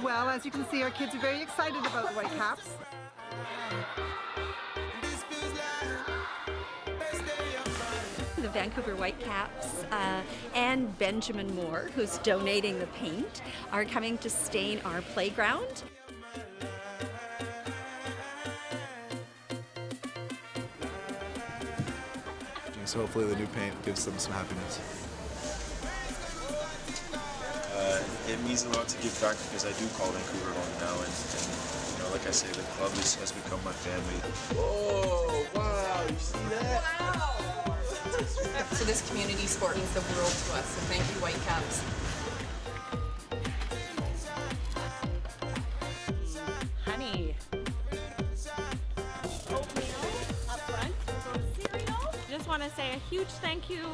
Well, as you can see, our kids are very excited about the Whitecaps. The Vancouver Whitecaps and Benjamin Moore, who's donating the paint, are coming to stain our playground. So hopefully the new paint gives them some happiness. It means a lot to give back because I do call Vancouver home now, and you know, like I say, the club has become my family. Oh, wow, you see that? Wow! So this community sport means the world to us, so thank you, Whitecaps. Honey. Oatmeal up front, cereal. Just want to say a huge thank you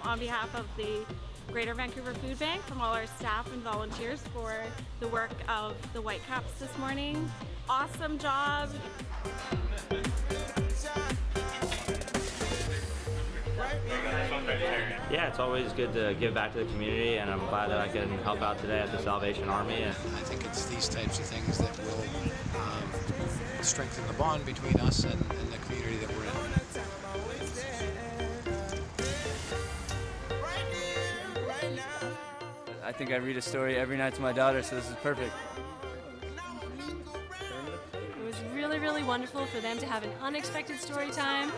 on behalf of the Greater Vancouver Food Bank from all our staff and volunteers for the work of the Whitecaps this morning. Awesome job. Yeah, it's always good to give back to the community, and I'm glad that I can help out today at the Salvation Army. I think it's these types of things that will strengthen the bond between us and the community that we're in. I think I read a story every night to my daughter, so this is perfect. It was really, really wonderful for them to have an unexpected story time.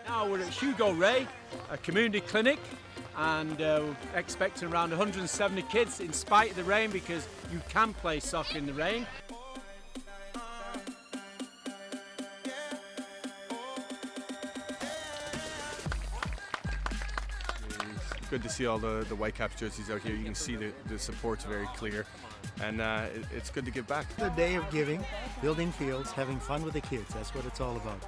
Now we're at Hugo Ray, a community clinic, and we're expecting around 170 kids in spite of the rain, because you can play soccer in the rain. good to see all the Whitecaps jerseys out here. You can see the support's very clear, and it's good to give back. The day of giving, building fields, having fun with the kids. That's what it's all about.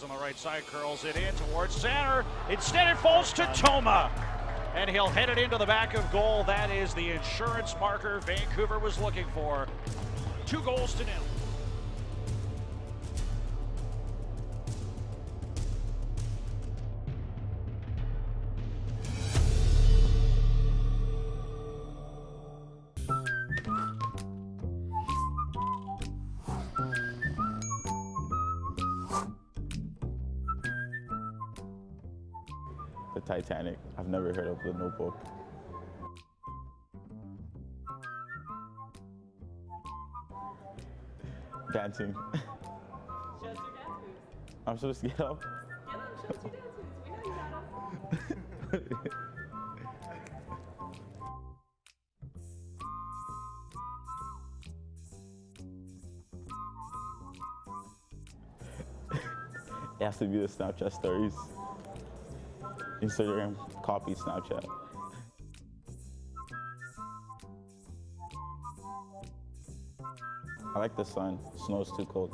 On the right side, curls it in towards center. Instead it falls to Toma, and he'll head it into the back of goal. That is the insurance marker Vancouver was looking for. 2-0. The Titanic. I've never heard of The Notebook. Dancing. I'm supposed to get up? Get on, show us your dance moves. We know you got 'em. It has to be the Snapchat stories. Instagram copy Snapchat. I like the sun. Snow's too cold.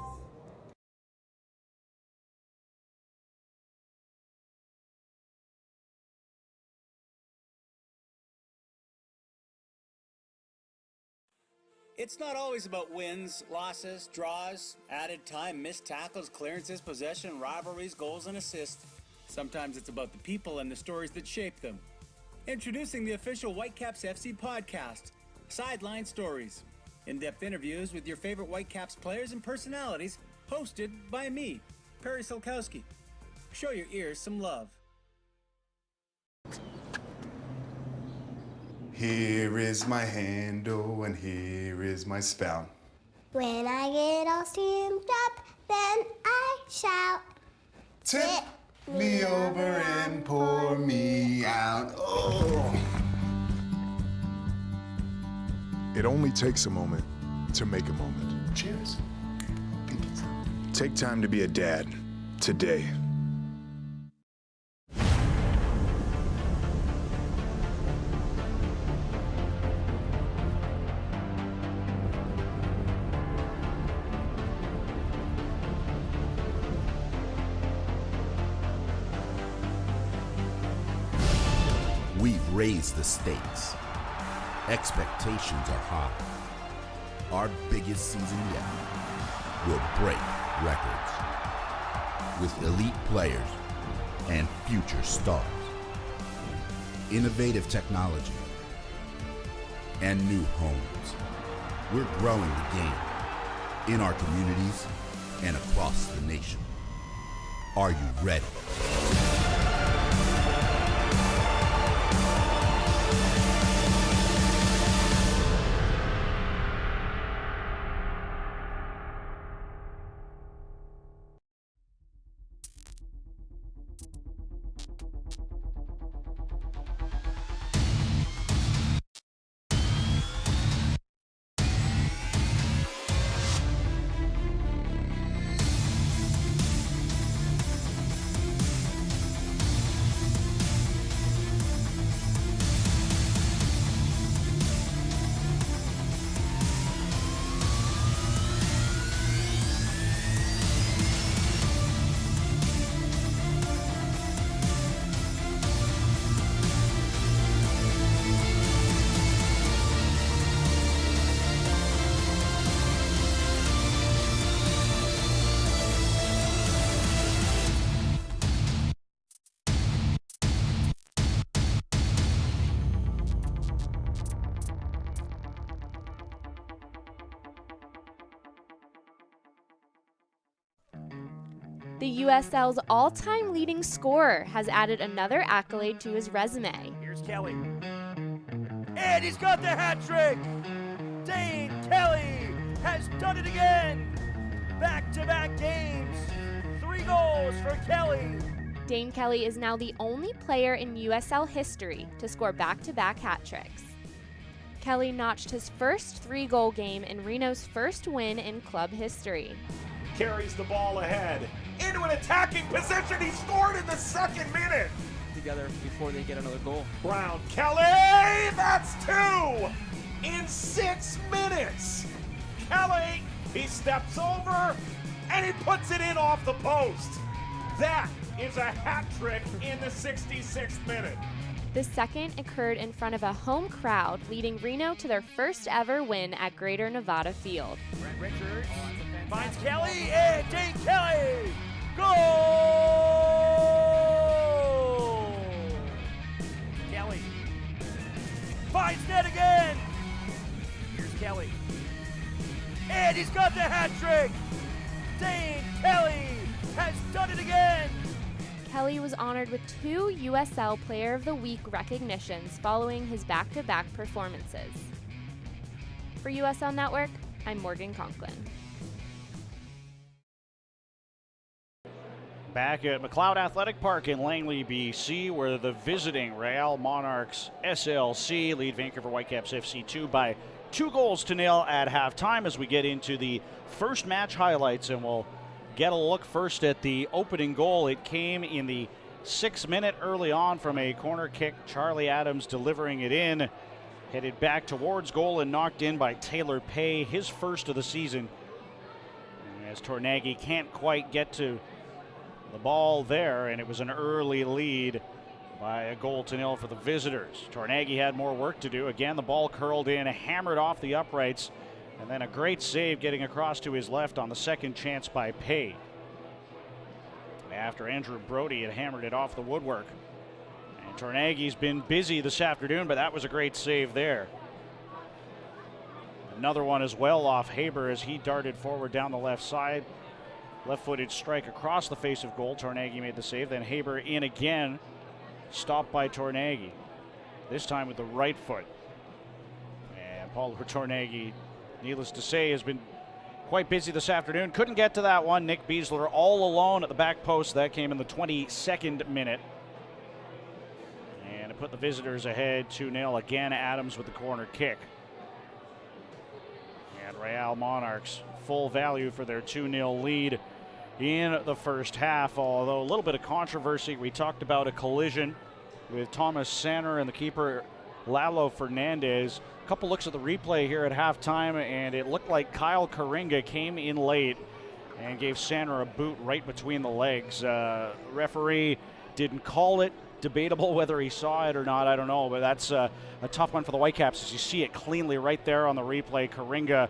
It's not always about wins, losses, draws, added time, missed tackles, clearances, possession, rivalries, goals, and assists. Sometimes it's about the people and the stories that shape them. Introducing the official Whitecaps FC podcast, Sideline Stories. In-depth interviews with your favorite Whitecaps players and personalities, hosted by me, Perry Solkowski. Show your ears some love. Here is my handle and here is my spout. When I get all steamed up, then I shout. Tip me over and pour me out. Oh. It only takes a moment to make a moment. Cheers. Take time to be a dad today. We've raised the stakes. Expectations are high. Our biggest season yet will break records with elite players and future stars. Innovative technology and new homes. We're growing the game in our communities and across the nation. Are you ready? The USL's all-time leading scorer has added another accolade to his resume. Here's Kelly. And he's got the hat trick! Dane Kelly has done it again! Back-to-back games, 3 goes for Kelly. Dane Kelly is now the only player in USL history to score back-to-back hat tricks. Kelly notched his first 3-goal game in Reno's first win in club history. Carries the ball ahead. Into an attacking position. He scored in the 2nd minute. Together before they get another goal. Brown Kelly, that's 2 in 6 minutes. Kelly, he steps over and he puts it in off the post. That is a hat trick in the 66th minute. The second occurred in front of a home crowd, leading Reno to their first ever win at Greater Nevada Field. Brent Richards finds Kelly and Dane Kelly. Goal! Kelly finds net again. Here's Kelly. And he's got the hat trick. Dane Kelly has done it again. Kelly was honored with 2 USL Player of the Week recognitions following his back-to-back performances. For USL Network, I'm Morgan Conklin. Back at McLeod Athletic Park in Langley, BC, where the visiting Real Monarchs SLC lead Vancouver Whitecaps FC2 by 2-0 at halftime as we get into the first match highlights, and we'll get a look first at the opening goal. It came in the 6th minute early on from a corner kick. Charlie Adams delivering it in. Headed back towards goal and knocked in by Taylor Pay, his first of the season. As Tornaghi can't quite get to the ball there, and it was an early lead by a 0-0 for the visitors. Tornaghi had more work to do. Again, the ball curled in, hammered off the uprights, and then a great save getting across to his left on the second chance by Pay. After Andrew Brody had hammered it off the woodwork. And Tornaghi's been busy this afternoon, but that was a great save there. Another one as well off Haber as he darted forward down the left side. Left-footed strike across the face of goal. Tornaghi made the save. Then Haber in again. Stopped by Tornaghi. This time with the right foot. And Paul Tornaghi, needless to say, has been quite busy this afternoon. Couldn't get to that one. Nick Beasley all alone at the back post. That came in the 22nd minute. And it put the visitors ahead 2-0. Again, Adams with the corner kick. And Real Monarchs full value for their 2-0 lead in the first half, although a little bit of controversy. We talked about a collision with Thomas Sanner and the keeper Lalo Fernandez. A couple looks at the replay here at halftime, and it looked like Kyle Karinga came in late and gave Sanner a boot right between the legs. Referee didn't call it. Debatable whether he saw it or not, I don't know, but that's a tough one for the Whitecaps as you see it cleanly right there on the replay. Karinga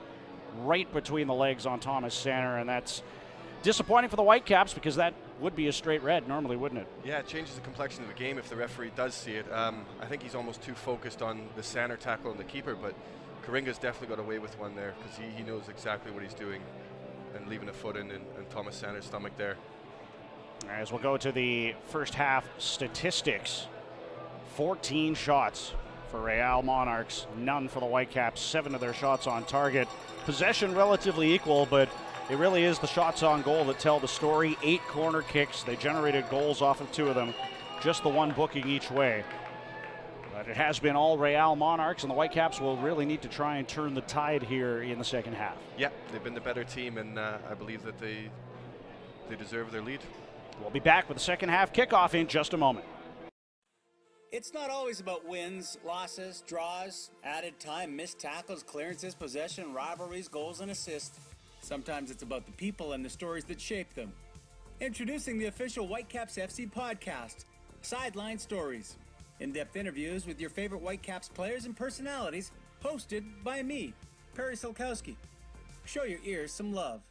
right between the legs on Thomas Sanner, and that's disappointing for the Whitecaps because that would be a straight red normally, wouldn't it? Yeah, it changes the complexion of the game if the referee does see it. I think he's almost too focused on the Sanner tackle on the keeper, but Karinga's definitely got away with one there because he knows exactly what he's doing and leaving a foot in Thomas Sanner's stomach there. As we'll go to the first half statistics. 14 shots for Real Monarchs, none for the Whitecaps, 7 of their shots on target. Possession relatively equal, but it really is the shots on goal that tell the story. 8 corner kicks. They generated goals off of 2 of them. Just the one booking each way. But it has been all Real Monarchs, and the Whitecaps will really need to try and turn the tide here in the second half. Yeah, they've been the better team, and I believe that they deserve their lead. We'll be back with the second half kickoff in just a moment. It's not always about wins, losses, draws, added time, missed tackles, clearances, possession, rivalries, goals, and assists. Sometimes it's about the people and the stories that shape them. Introducing the official Whitecaps FC podcast, Sideline Stories. In-depth interviews with your favorite Whitecaps players and personalities, hosted by me, Perry Silkowski. Show your ears some love.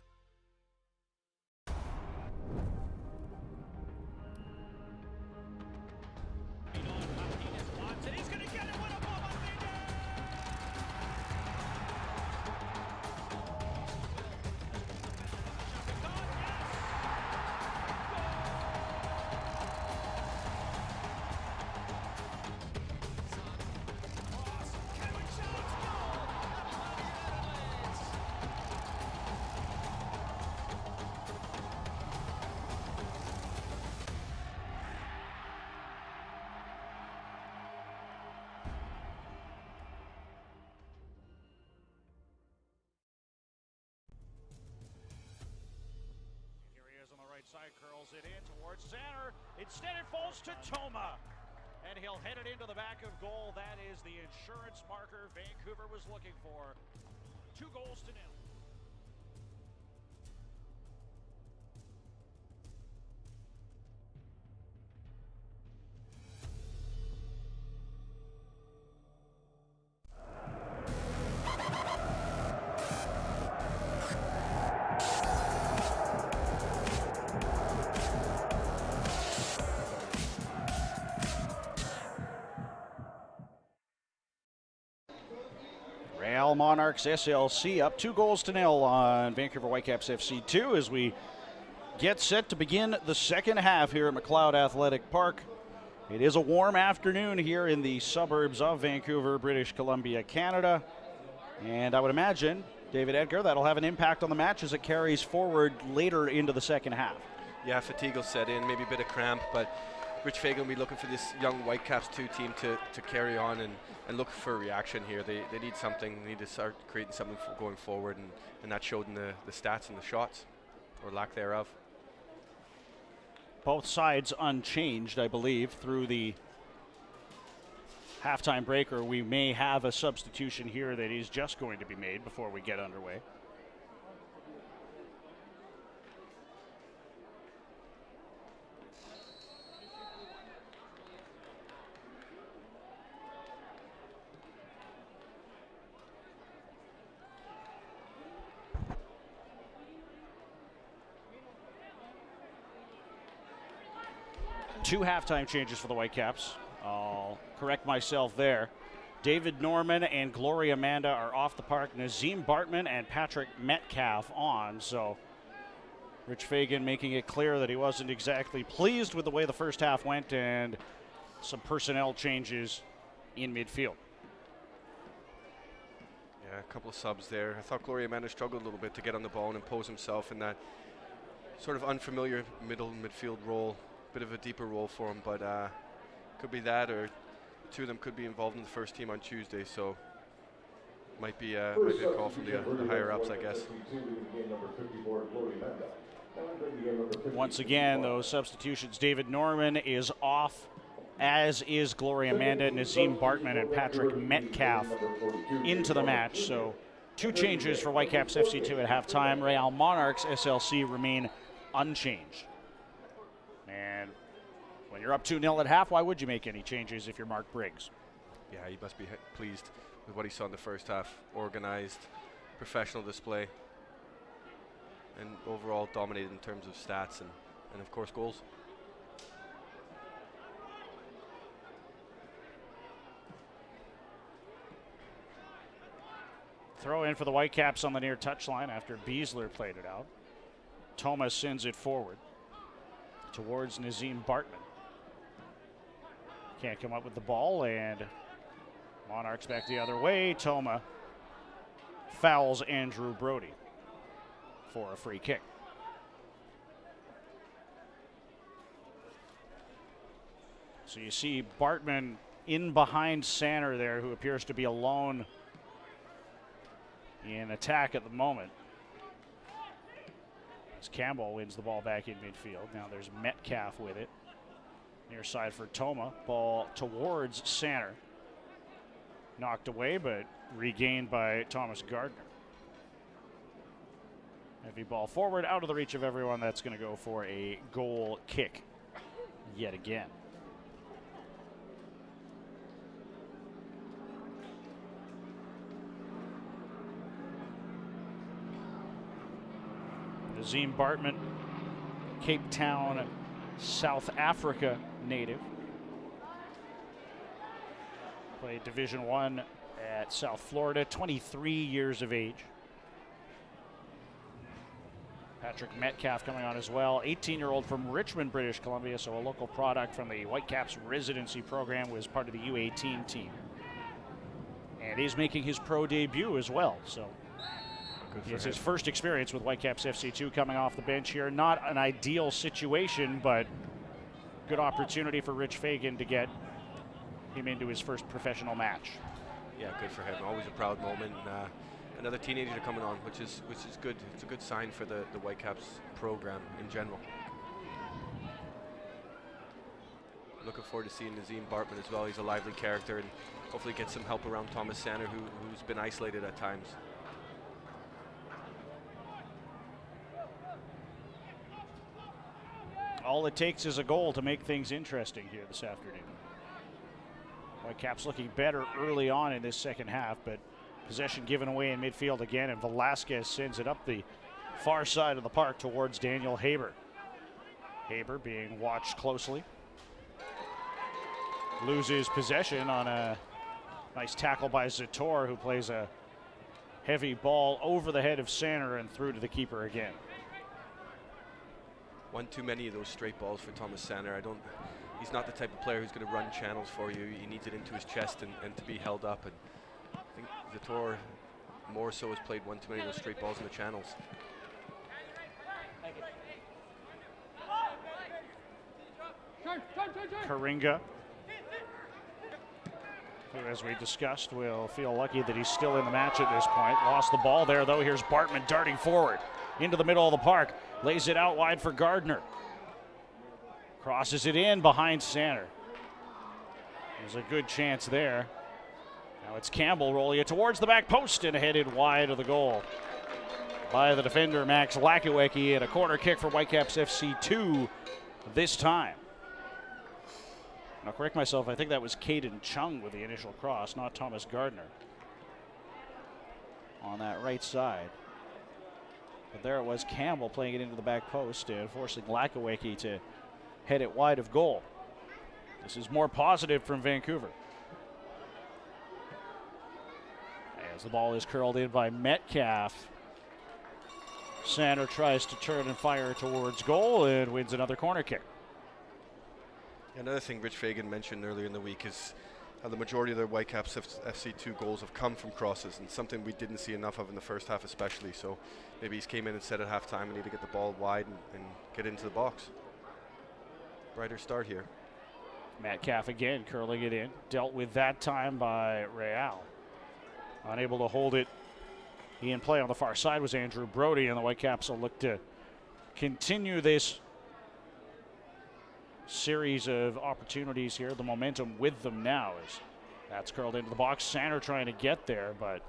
right side, curls it in towards center. Instead it falls to Toma. And he'll head it into the back of goal. That is the insurance marker Vancouver was looking for. 2-0. Real Monarchs SLC up 2-0 on Vancouver Whitecaps FC2 as we get set to begin the second half here at McLeod Athletic Park. It is a warm afternoon here in the suburbs of Vancouver, British Columbia, Canada. And I would imagine, David Edgar, that'll have an impact on the match as it carries forward later into the second half. Yeah, fatigue will set in, maybe a bit of cramp, but Rich Fagan will be looking for this young Whitecaps 2 team to carry on and look for a reaction here. They need something. They need to start creating something going forward, and that showed in the stats and the shots, or lack thereof. Both sides unchanged, I believe, through the halftime break, or we may have a substitution here that is just going to be made before we get underway. Two halftime changes for the Whitecaps. I'll correct myself there. David Norman and Gloria Amanda are off the park. Nazim Bartman and Patrick Metcalf on. So Rich Fagan making it clear that he wasn't exactly pleased with the way the first half went, and some personnel changes in midfield. Yeah, a couple of subs there. I thought Gloria Amanda struggled a little bit to get on the ball and impose himself in that sort of unfamiliar midfield role. Bit of a deeper role for him, but could be that, or two of them could be involved in the first team on Tuesday, so might be a call from the higher ups, I guess. Once again, those substitutions. David Norman is off, as is Gloria Amanda, Nazim Bartman, and Patrick Metcalf into the match. So 2 changes for Whitecaps FC2 at halftime. Real Monarchs SLC remain unchanged. And when you're up 2-0 at half, why would you make any changes if you're Mark Briggs? Yeah, he must be pleased with what he saw in the first half. Organized, professional display, and overall dominated in terms of stats and of course, goals. Throw in for the Whitecaps on the near touchline after Beasley played it out. Thomas sends it forward towards Nazim Bartman. Can't come up with the ball, and Monarchs back the other way. Toma fouls Andrew Brody for a free kick. So you see Bartman in behind Sanner there, who appears to be alone in attack at the moment. As Campbell wins the ball back in midfield. Now there's Metcalf with it. Near side for Toma. Ball towards Sanner. Knocked away, but regained by Thomas Gardner. Heavy ball forward, out of the reach of everyone. That's going to go for a goal kick yet again. Nazim Bartman, Cape Town, South Africa native. Played Division I at South Florida, 23 years of age. Patrick Metcalf coming on as well, 18-year-old from Richmond, British Columbia, so a local product from the Whitecaps residency program, was part of the U18 team. And he's making his pro debut as well, so it's his first experience with Whitecaps FC2 coming off the bench here. Not an ideal situation, but good opportunity for Rich Fagan to get him into his first professional match. Yeah, good for him. Always a proud moment. Another teenager coming on, which is good. It's a good sign for the Whitecaps program in general. looking forward to seeing Nazim Bartman as well. He's a lively character, and hopefully get some help around Thomas Sander, who's been isolated at times. All it takes is a goal to make things interesting here this afternoon. Whitecaps looking better early on in this second half, but possession given away in midfield again, and Velazquez sends it up the far side of the park towards Daniel Haber. Haber being watched closely. Loses possession on a nice tackle by Zator, who plays a heavy ball over the head of Sander and through to the keeper again. One too many of those straight balls for Thomas Sander. He's not the type of player who's going to run channels for you. He needs it into his chest and to be held up. And I think Zator more so has played one too many of those straight balls in the channels. Karinga, who, as we discussed, will feel lucky that he's still in the match at this point. Lost the ball there, though. Here's Bartman darting forward into the middle of the park. Lays it out wide for Gardner. Crosses it in behind Sander. There's a good chance there. Now it's Campbell rolling it towards the back post and headed wide of the goal by the defender, Max Lakiwecki, and a corner kick for Whitecaps FC 2 this time. I'll correct myself, I think that was Caden Chung with the initial cross, not Thomas Gardner on that right side. But there it was, Campbell playing it into the back post and forcing Lakiwecki to head it wide of goal. This is more positive from Vancouver. As the ball is curled in by Metcalf. Sander tries to turn and fire towards goal and wins another corner kick. Another thing Rich Fagan mentioned earlier in the week is how the majority of their Whitecaps FC2 goals have come from crosses, and something we didn't see enough of in the first half especially. So maybe he's came in and said at halftime we need to get the ball wide and get into the box. Brighter start here. Metcalf again curling it in. Dealt with that time by Real. Unable to hold it in play on the far side was Andrew Brody, and the Whitecaps will look to continue this series of opportunities here. The momentum with them now is that's curled into the box. Sander trying to get there, but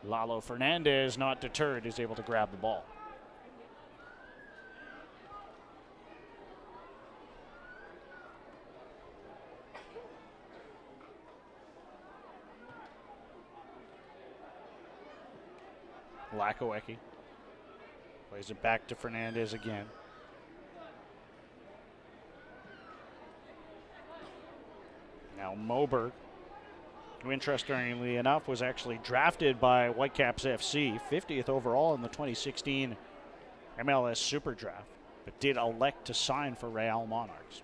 Lalo Fernandez, not deterred, is able to grab the ball. Lakiwecki plays it back to Fernandez again. Now Moberg, who interestingly enough was actually drafted by Whitecaps FC, 50th overall in the 2016 MLS Super Draft, but did elect to sign for Real Monarchs.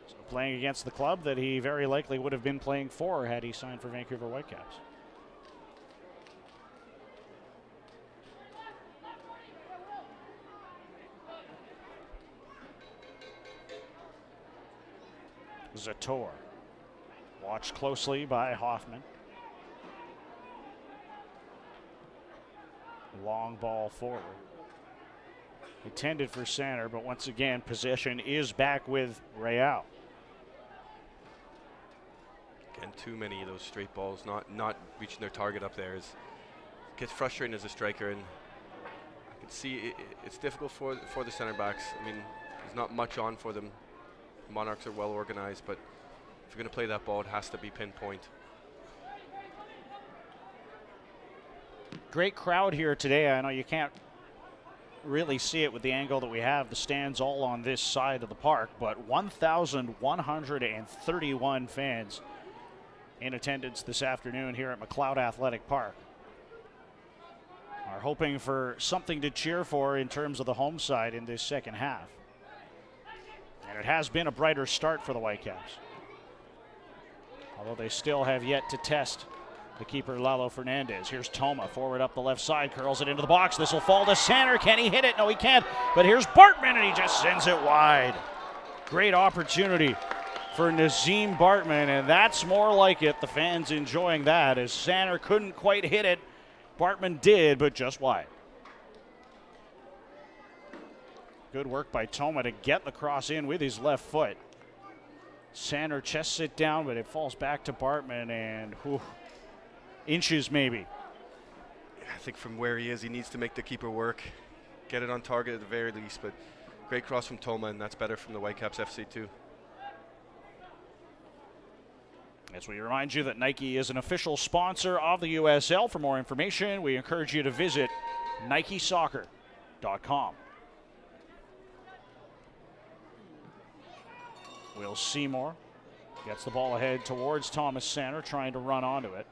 So playing against the club that he very likely would have been playing for had he signed for Vancouver Whitecaps. Zator, watched closely by Hoffman. Long ball forward. Intended for Sander, but once again, possession is back with Real. Again, too many of those straight balls, not reaching their target up there. It gets frustrating as a striker, and I can see it's difficult for the center backs. I mean, there's not much on for them. Monarchs are well organized, but if you're going to play that ball, it has to be pinpoint. Great crowd here today. I know you can't really see it with the angle that we have. The stands all on this side of the park, but 1,131 fans in attendance this afternoon here at McLeod Athletic Park. Are hoping for something to cheer for in terms of the home side in this second half. And it has been a brighter start for the Whitecaps, although they still have yet to test the keeper, Lalo Fernandez. Here's Toma, forward up the left side, curls it into the box. This will fall to Sander. Can he hit it? No, he can't. But here's Bartman, and he just sends it wide. Great opportunity for Nazim Bartman, and that's more like it. The fans enjoying that as Sander couldn't quite hit it. Bartman did, but just wide. Good work by Toma to get the cross in with his left foot. Sander chest sit down, but it falls back to Bartman, and inches maybe. I think from where he is, he needs to make the keeper work. Get it on target at the very least, but great cross from Toma, and that's better from the Whitecaps FC too. As we remind you that Nike is an official sponsor of the USL. For more information, we encourage you to visit NikeSoccer.com. Will Seymour gets the ball ahead towards Thomas Sander, trying to run onto it.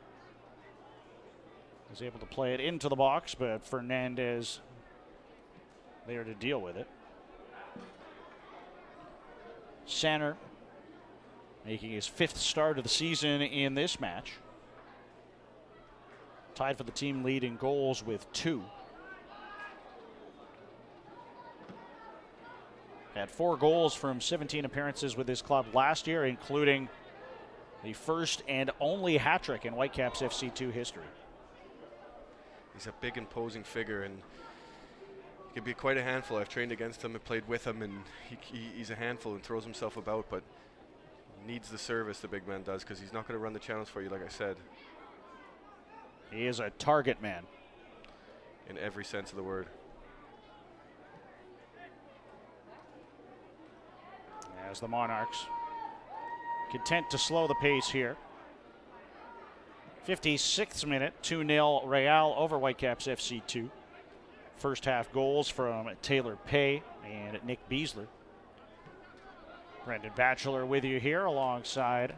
Was able to play it into the box, but Fernandez there to deal with it. Sander making his 5th start of the season in this match. Tied for the team lead in goals with 2. Had 4 goals from 17 appearances with his club last year, including the first and only hat-trick in Whitecaps FC2 history. He's a big, imposing figure, and he can be quite a handful. I've trained against him and played with him, and he's a handful and throws himself about, but needs the service, the big man does, because he's not going to run the channels for you, like I said. He is a target man. In every sense of the word. As the Monarchs content to slow the pace here. 56th minute, 2-0 Real over Whitecaps FC2. First half goals from Taylor Pay and Nick Beasley. Brendan Batchelor with you here alongside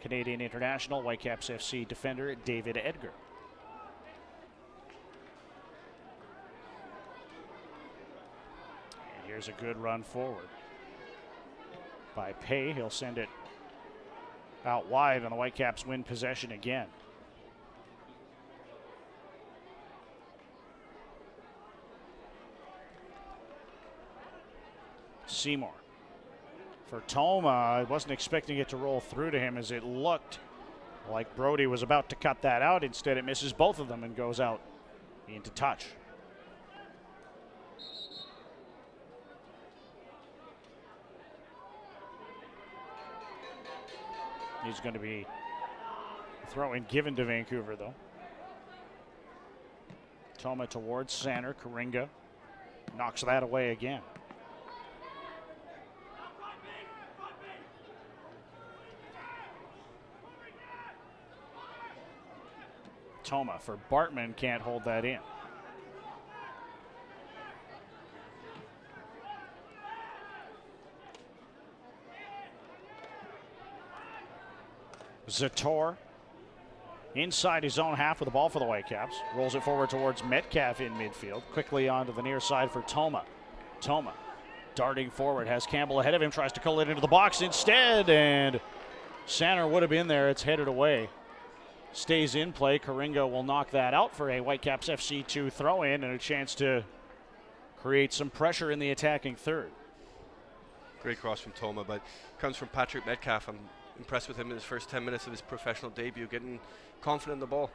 Canadian international Whitecaps FC defender David Edgar. And here's a good run forward by Pay. He'll send it out wide, and the Whitecaps win possession again. Seymour for Toma. I wasn't expecting it to roll through to him, as it looked like Brody was about to cut that out. Instead, it misses both of them and goes out into touch. He's going to be throwing given to Vancouver, though. Toma towards Sander. Karinga knocks that away again. Toma for Bartman, can't hold that in. Zator inside his own half with the ball for the Whitecaps. Rolls it forward towards Metcalf in midfield. Quickly onto the near side for Toma. Toma darting forward, has Campbell ahead of him, tries to cull it into the box instead, and Sander would have been there. It's headed away. Stays in play. Karinga will knock that out for a Whitecaps FC2 throw-in and a chance to create some pressure in the attacking third. Great cross from Toma, but comes from Patrick Metcalf. I'm impressed with him in his first 10 minutes of his professional debut, getting confident in the ball,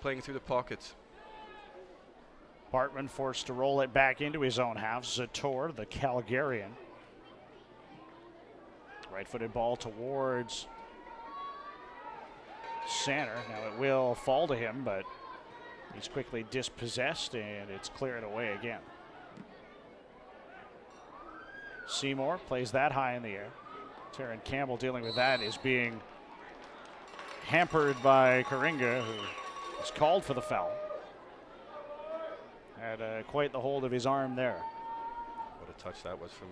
playing through the pockets. Bartman forced to roll it back into his own half. Zator, the Calgarian. Right-footed ball towards Sander. Now it will fall to him, but he's quickly dispossessed, and it's cleared away again. Seymour plays that high in the air. Terran Campbell dealing with that, is being hampered by Karinga, who is called for the foul. Had quite the hold of his arm there. What a touch that was from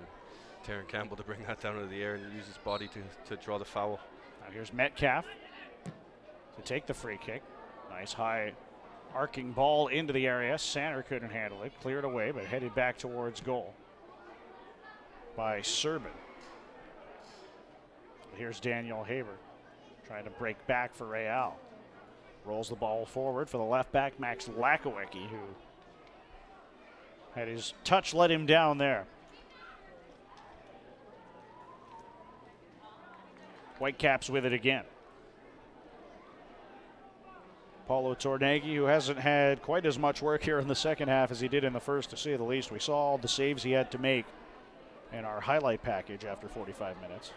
Terran Campbell to bring that down into the air and use his body to draw the foul. Now here's Metcalf to take the free kick. Nice high arcing ball into the area. Sander couldn't handle it. Cleared away, but headed back towards goal by Serban. Here's Daniel Haber trying to break back for Real. Rolls the ball forward for the left back, Max Lakowicki, who had his touch let him down there. Whitecaps with it again. Paulo Tornaghi, who hasn't had quite as much work here in the second half as he did in the first, to say the least. We saw all the saves he had to make in our highlight package after 45 minutes.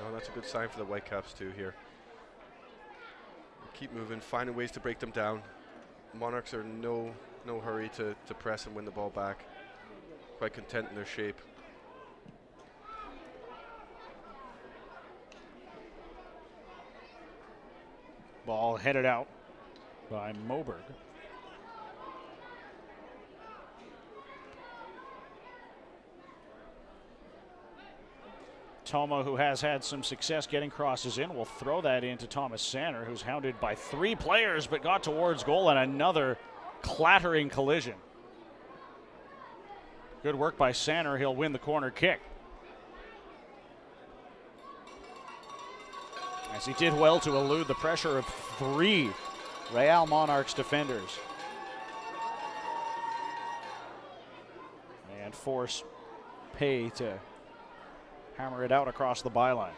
Oh, that's a good sign for the Whitecaps too here. Keep moving, finding ways to break them down. Monarchs are no hurry to press and win the ball back. Quite content in their shape. Ball headed out by Moberg. Toma, who has had some success getting crosses in, will throw that into Thomas Sanner, who's hounded by 3 players but got towards goal, and another clattering collision. Good work by Sanner. He'll win the corner kick. As he did well to elude the pressure of 3 Real Monarchs defenders and force Pay to hammer it out across the byline.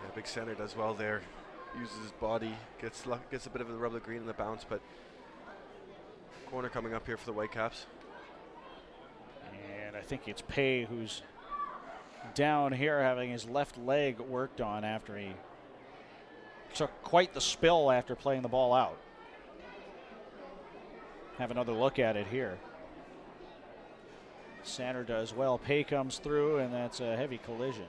Yeah, big center does well there. Uses his body, gets a bit of the rub of the green in the bounce, but corner coming up here for the Whitecaps. And I think it's Pay who's down here having his left leg worked on after he took quite the spill after playing the ball out. Have another look at it here. Sanner does well. Pay comes through, and that's a heavy collision.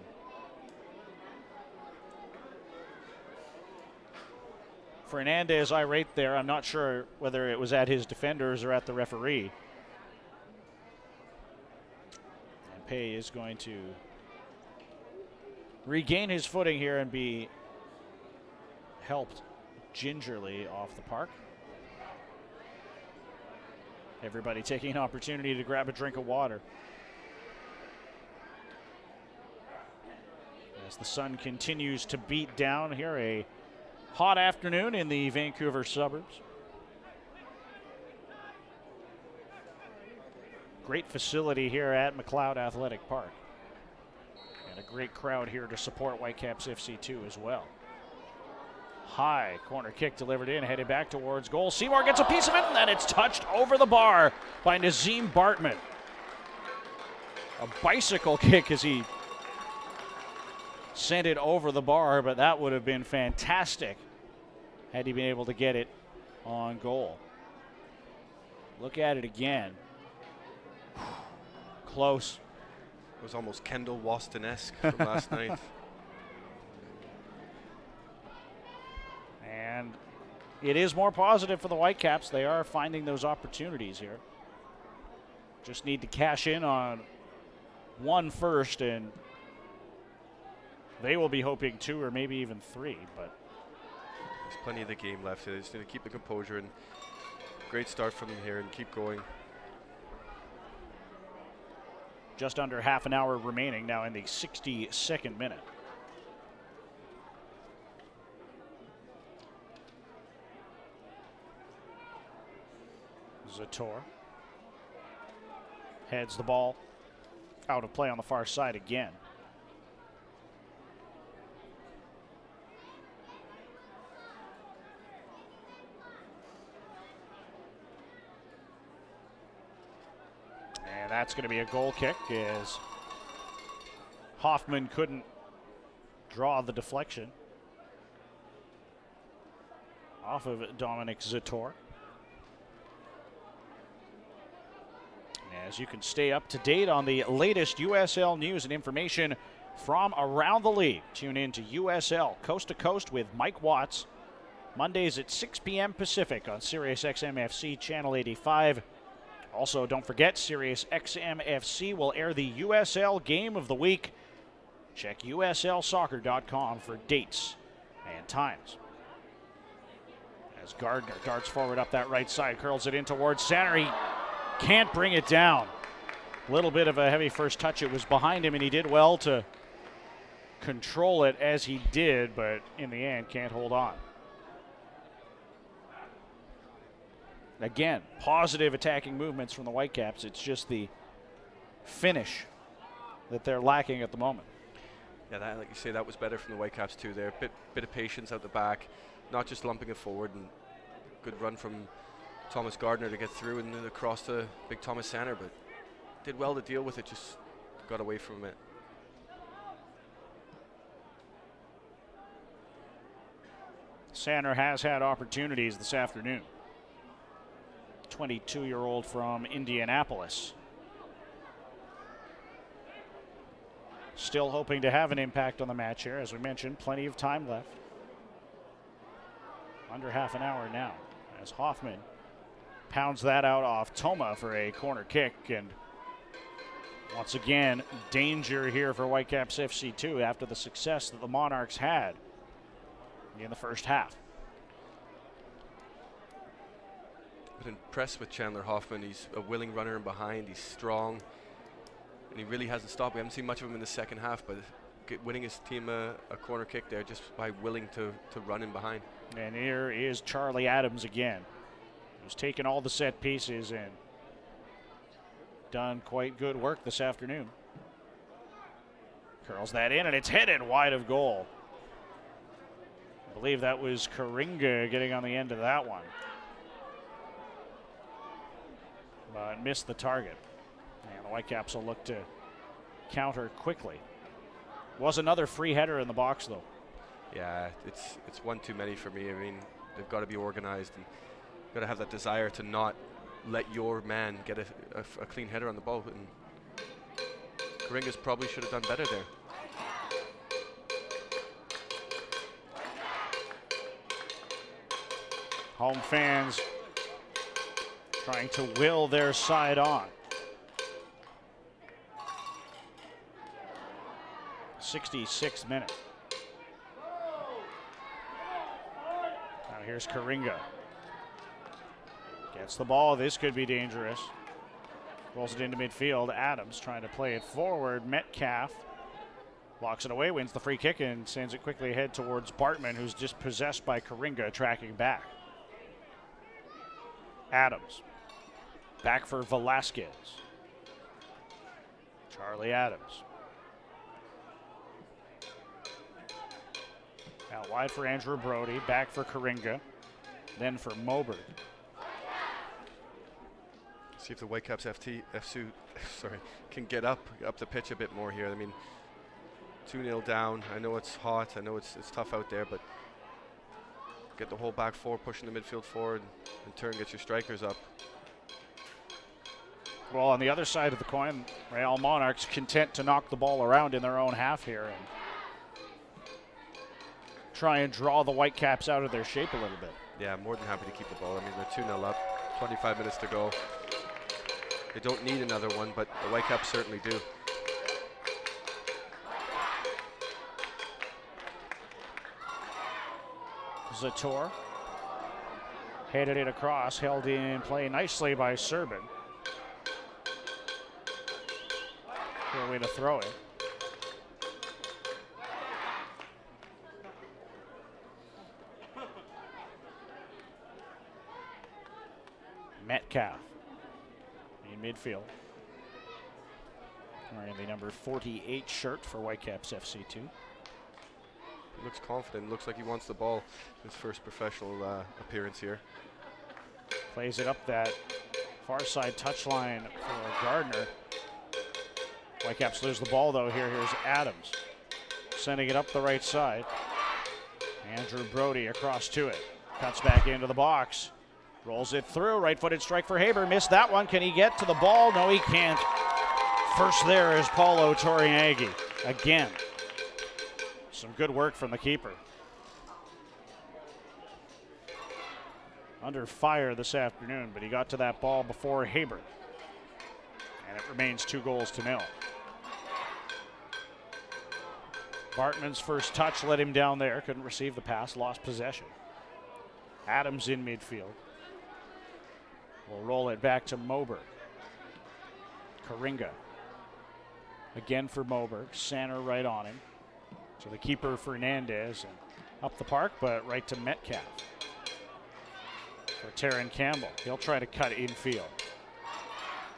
Fernandez irate there. I'm not sure whether it was at his defenders or at the referee. And Pay is going to regain his footing here and be helped gingerly off the park. Everybody taking an opportunity to grab a drink of water. As the sun continues to beat down here, a hot afternoon in the Vancouver suburbs. Great facility here at McLeod Athletic Park. And a great crowd here to support Whitecaps FC2 as well. High corner kick delivered in, headed back towards goal. Seymour gets a piece of it, and then it's touched over the bar by Nazim Bartman. A bicycle kick as he sent it over the bar, but that would have been fantastic had he been able to get it on goal. Look at it again. Close. It was almost Kendall Waston-esque from last night. And it is more positive for the Whitecaps. They are finding those opportunities here. Just need to cash in on one first, and they will be hoping 2 or maybe even 3. But there's plenty of the game left. They just need to keep the composure, and great start from them here and keep going. Just under half an hour remaining now in the 62nd minute. Zator heads the ball out of play on the far side again. And that's going to be a goal kick as Hoffman couldn't draw the deflection off of Dominic Zator. As you can stay up to date on the latest USL news and information from around the league, tune in to USL Coast to Coast with Mike Watts, Mondays at 6 p.m. Pacific on Sirius XM FC Channel 85. Also, don't forget, Sirius XM FC will air the USL Game of the Week. Check uslsoccer.com for dates and times. As Gardner darts forward up that right side, curls it in towards Sanner. He can't bring it down. A little bit of a heavy first touch. It was behind him, and he did well to control it as he did, but in the end can't hold on. Again, positive attacking movements from the Whitecaps. It's just the finish that they're lacking at the moment. Yeah, that, like you say, that was better from the Whitecaps too there. Bit of patience out the back, not just lumping it forward, and good run from Thomas Gardner to get through and across to big Thomas Sander, but did well to deal with it, just got away from it. Sander has had opportunities this afternoon. 22-year-old from Indianapolis. Still hoping to have an impact on the match here. As we mentioned, plenty of time left. Under half an hour now as Hoffman pounds that out off Toma for a corner kick. And once again, danger here for Whitecaps FC2 after the success that the Monarchs had in the first half. But impressed with Chandler Hoffman. He's a willing runner in behind. He's strong. And he really hasn't stopped. We haven't seen much of him in the second half, but winning his team a corner kick there just by willing to run in behind. And here is Charlie Adams again, who's taken all the set pieces and done quite good work this afternoon. Curls that in, and it's headed wide of goal. I believe that was Karinga getting on the end of that one. But missed the target. And the Whitecaps will look to counter quickly. Was another free header in the box, though. Yeah, it's one too many for me. I mean, they've got to be organized and got to have that desire to not let your man get a clean header on the ball. And Karingas probably should have done better there. Home fans trying to will their side on. 66th minute. Now here's Karinga. Gets the ball. This could be dangerous. Rolls it into midfield. Adams trying to play it forward. Metcalf blocks it away, wins the free kick, and sends it quickly ahead towards Bartman, who's just possessed by Karinga, tracking back. Adams. Back for Velazquez. Charlie Adams. Out wide for Andrew Brody. Back for Karinga. Then for Moberg. See if the Whitecaps FC can get up the pitch a bit more here. I mean, 2-0 down. I know it's hot. I know it's tough out there, but get the whole back four pushing the midfield forward, in turn get your strikers up. Well, on the other side of the coin, Real Monarchs content to knock the ball around in their own half here and try and draw the Whitecaps out of their shape a little bit. Yeah, I'm more than happy to keep the ball. I mean, they're 2-0 up, 25 minutes to go. They don't need another one, but the Whitecaps certainly do. Zator headed it across, held in play nicely by Serban. Good way to throw it. Metcalf in midfield. Wearing the number 48 shirt for Whitecaps FC2. He looks confident. Looks like he wants the ball. His first professional appearance here. Plays it up that far side touchline for Gardner. Whitecaps lose the ball though here. Here's Adams. Sending it up the right side. Andrew Brody across to it. Cuts back into the box. Rolls it through. Right-footed strike for Haber. Missed that one. Can he get to the ball? No, he can't. First there is Paulo Toriangi. Again. Some good work from the keeper. Under fire this afternoon, but he got to that ball before Haber. And it remains 2-0. Bartman's first touch let him down there. Couldn't receive the pass, lost possession. Adams in midfield. We'll roll it back to Moberg. Karinga. Again for Moberg. Sander right on him. So the keeper Fernandez and up the park, but right to Metcalf. For Terran Campbell. He'll try to cut infield.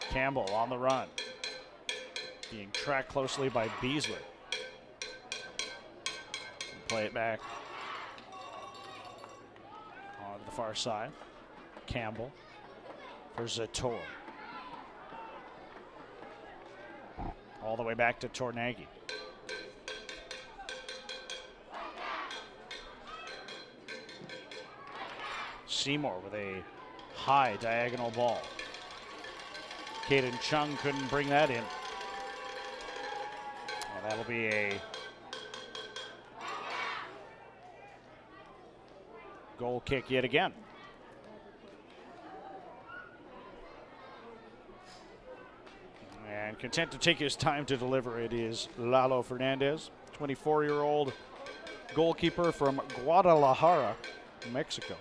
Campbell on the run. Being tracked closely by Beasley. Play it back on the far side. Campbell for Zator. All the way back to Tornagi. Seymour with a high diagonal ball. Caden Chung couldn't bring that in. And that'll be a goal kick yet again. And content to take his time to deliver it is Lalo Fernandez, 24-year-old goalkeeper from Guadalajara, Mexico.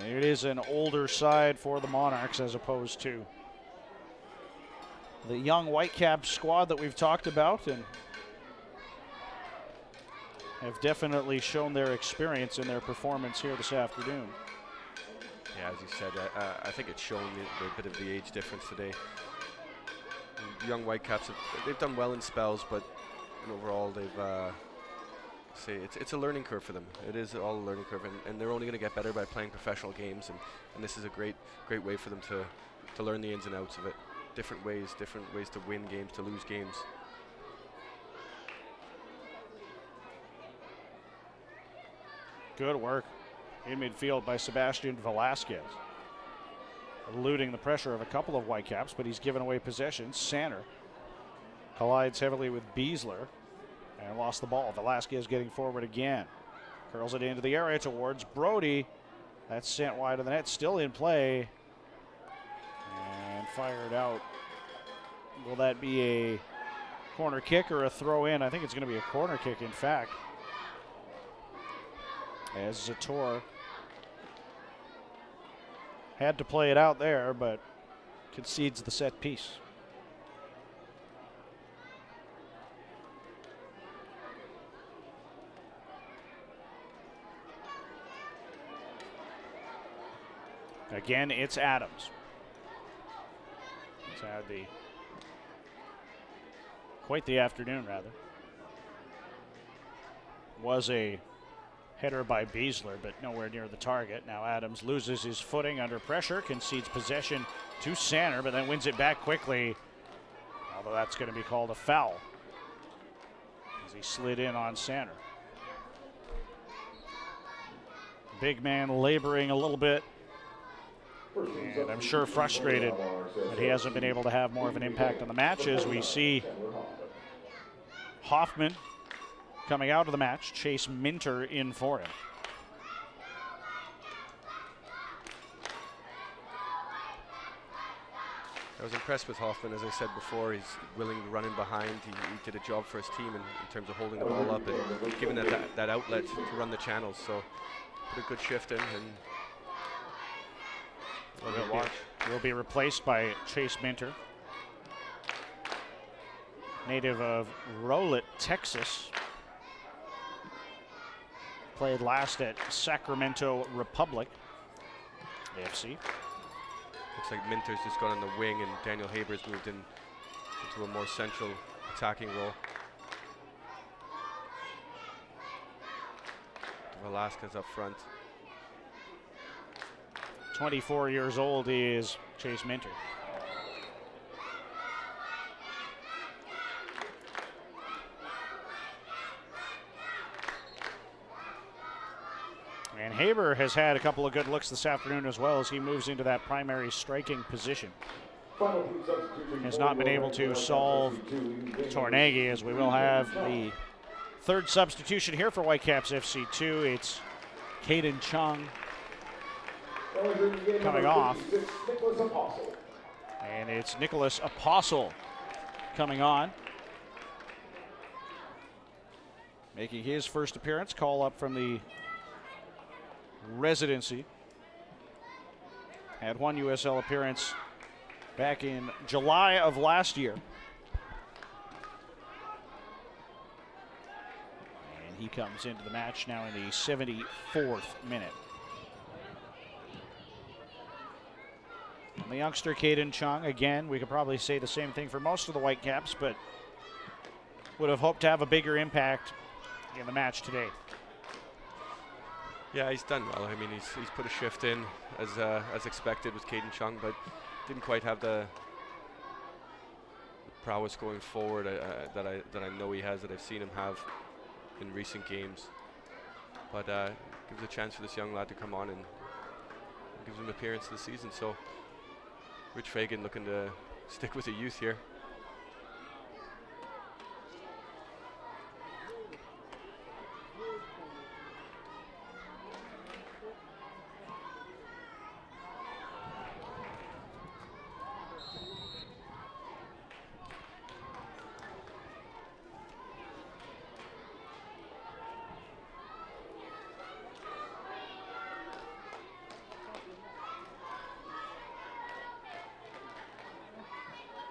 And it is an older side for the Monarchs as opposed to the young Whitecaps squad that we've talked about and have definitely shown their experience in their performance here this afternoon. Yeah, as you said, I think it's shown a bit of the age difference today. Young Whitecaps, they've done well in spells, but overall they've it's a learning curve for them. It is all a learning curve, and they're only going to get better by playing professional games, and this is a great way for them to learn the ins and outs of it. Different ways to win games, to lose games. Good work in midfield by Sebastian Velasquez. Eluding the pressure of a couple of Whitecaps, but he's given away possession. Sanner collides heavily with Beasley and lost the ball. Velasquez getting forward again. Curls it into the area towards Brody. That's sent wide of the net, still in play. And fired out. Will that be a corner kick or a throw in? I think it's going to be a corner kick, in fact. As Zator had to play it out there, but concedes the set piece. Again, it's Adams. He's had quite the afternoon, rather. Was a header by Beasley, but nowhere near the target. Now Adams loses his footing under pressure, concedes possession to Sanner, but then wins it back quickly. Although that's going to be called a foul as he slid in on Sanner. Big man laboring a little bit, and I'm sure frustrated that he hasn't been able to have more of an impact on the match, as we see Hoffman coming out of the match, Chase Minter in for him. I was impressed with Hoffman, as I said before. He's willing to run in behind. He did a job for his team in terms of holding the ball up and giving that outlet to run the channels. So put a good shift in, and will be replaced by Chase Minter, native of Rowlett, Texas. Played last at Sacramento Republic AFC. Looks like Minter's just gone on the wing, and Daniel Haber's moved into a more central attacking role. Velazquez up front. 24 years old is Chase Minter. And Haber has had a couple of good looks this afternoon as well, as he moves into that primary striking position. Has not been able to solve Tornagi, as we will have the third substitution here for Whitecaps FC2. It's Caden Chung coming off. And it's Nicholas Apostle coming on. Making his first appearance, call up from the residency. Had one USL appearance back in July of last year. And he comes into the match now in the 74th minute. And The youngster Caden Chung, again, we could probably say the same thing for most of the Whitecaps, but would have hoped to have a bigger impact in the match today. Yeah, he's done well. I mean, he's put a shift in as expected with Caden Chung, but didn't quite have the prowess going forward that I know he has, that I've seen him have in recent games. But gives a chance for this young lad to come on and gives him an appearance this season. So Rich Fagan looking to stick with the youth here.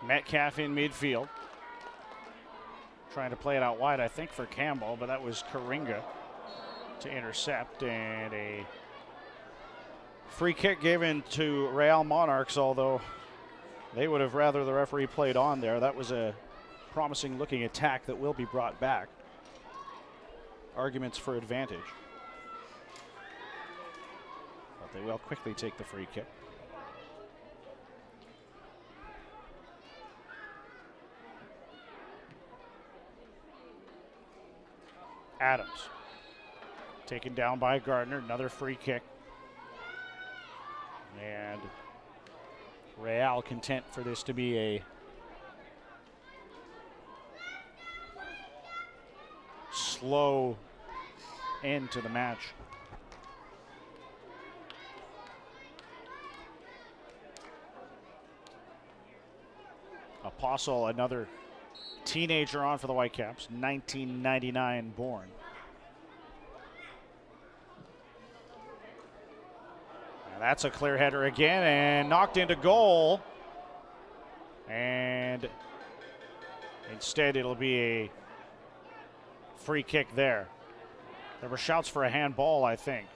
Metcalf in midfield. Trying to play it out wide, I think, for Campbell, but that was Karinga to intercept, and a free kick given to Real Monarchs, although they would have rather the referee played on there. That was a promising looking attack that will be brought back. Arguments for advantage. But they will quickly take the free kick. Adams taken down by Gardner, another free kick. And Real content for this to be a slow end to the match. Apostle, another teenager on for the Whitecaps, 1999 born. And that's a clear header again and knocked into goal. And instead it'll be a free kick there. There were shouts for a handball, I think.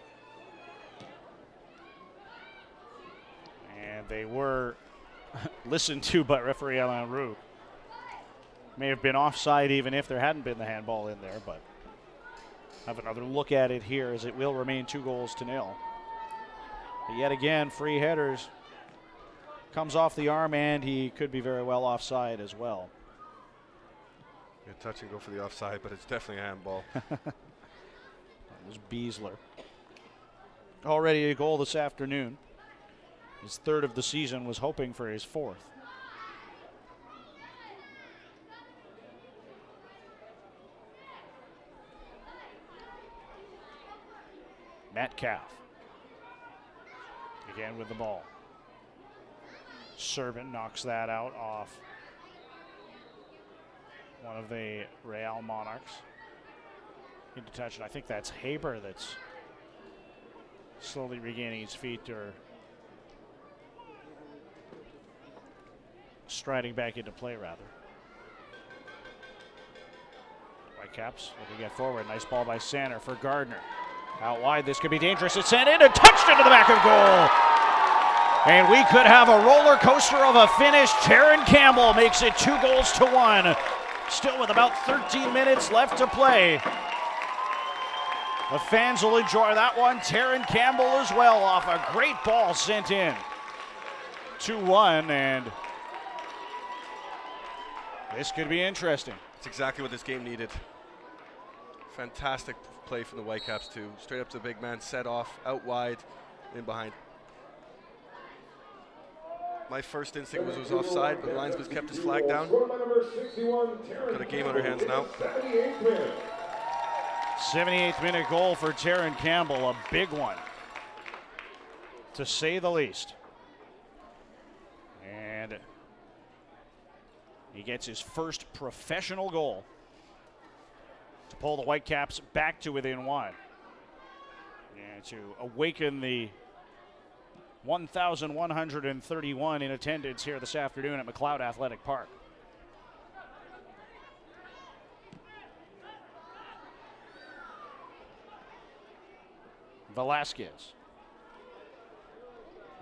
And they were listened to by referee Alain Roux. May have been offside even if there hadn't been the handball in there, but have another look at it here as it will remain 2-0. But yet again, free headers. Comes off the arm and he could be very well offside as well. Yeah, touch and go for the offside, but it's definitely a handball. That was Beasley. Already a goal this afternoon. His third of the season, was hoping for his fourth. Metcalf. Again with the ball. Serban knocks that out off one of the Real Monarchs. Into touch, and I think that's Haber that's slowly regaining his feet or striding back into play, rather. Whitecaps looking to get forward. Nice ball by Sander for Gardner. Out wide, this could be dangerous. It's sent in and touched into the back of goal. And we could have a roller coaster of a finish. Taron Campbell makes it 2-1. Still with about 13 minutes left to play. The fans will enjoy that one. Taron Campbell as well off a great ball sent in. 2-1, and this could be interesting. It's exactly what this game needed. Fantastic play from the Whitecaps too. Straight up to the big man, set off, out wide, in behind. My first instinct was offside, but the linesman kept his flag down. Got a game on our hands now. 78th minute goal for Taron Campbell, a big one, to say the least. And he gets his first professional goal to pull the Whitecaps back to within one. And to awaken the 1,131 in attendance here this afternoon at McLeod Athletic Park. Velazquez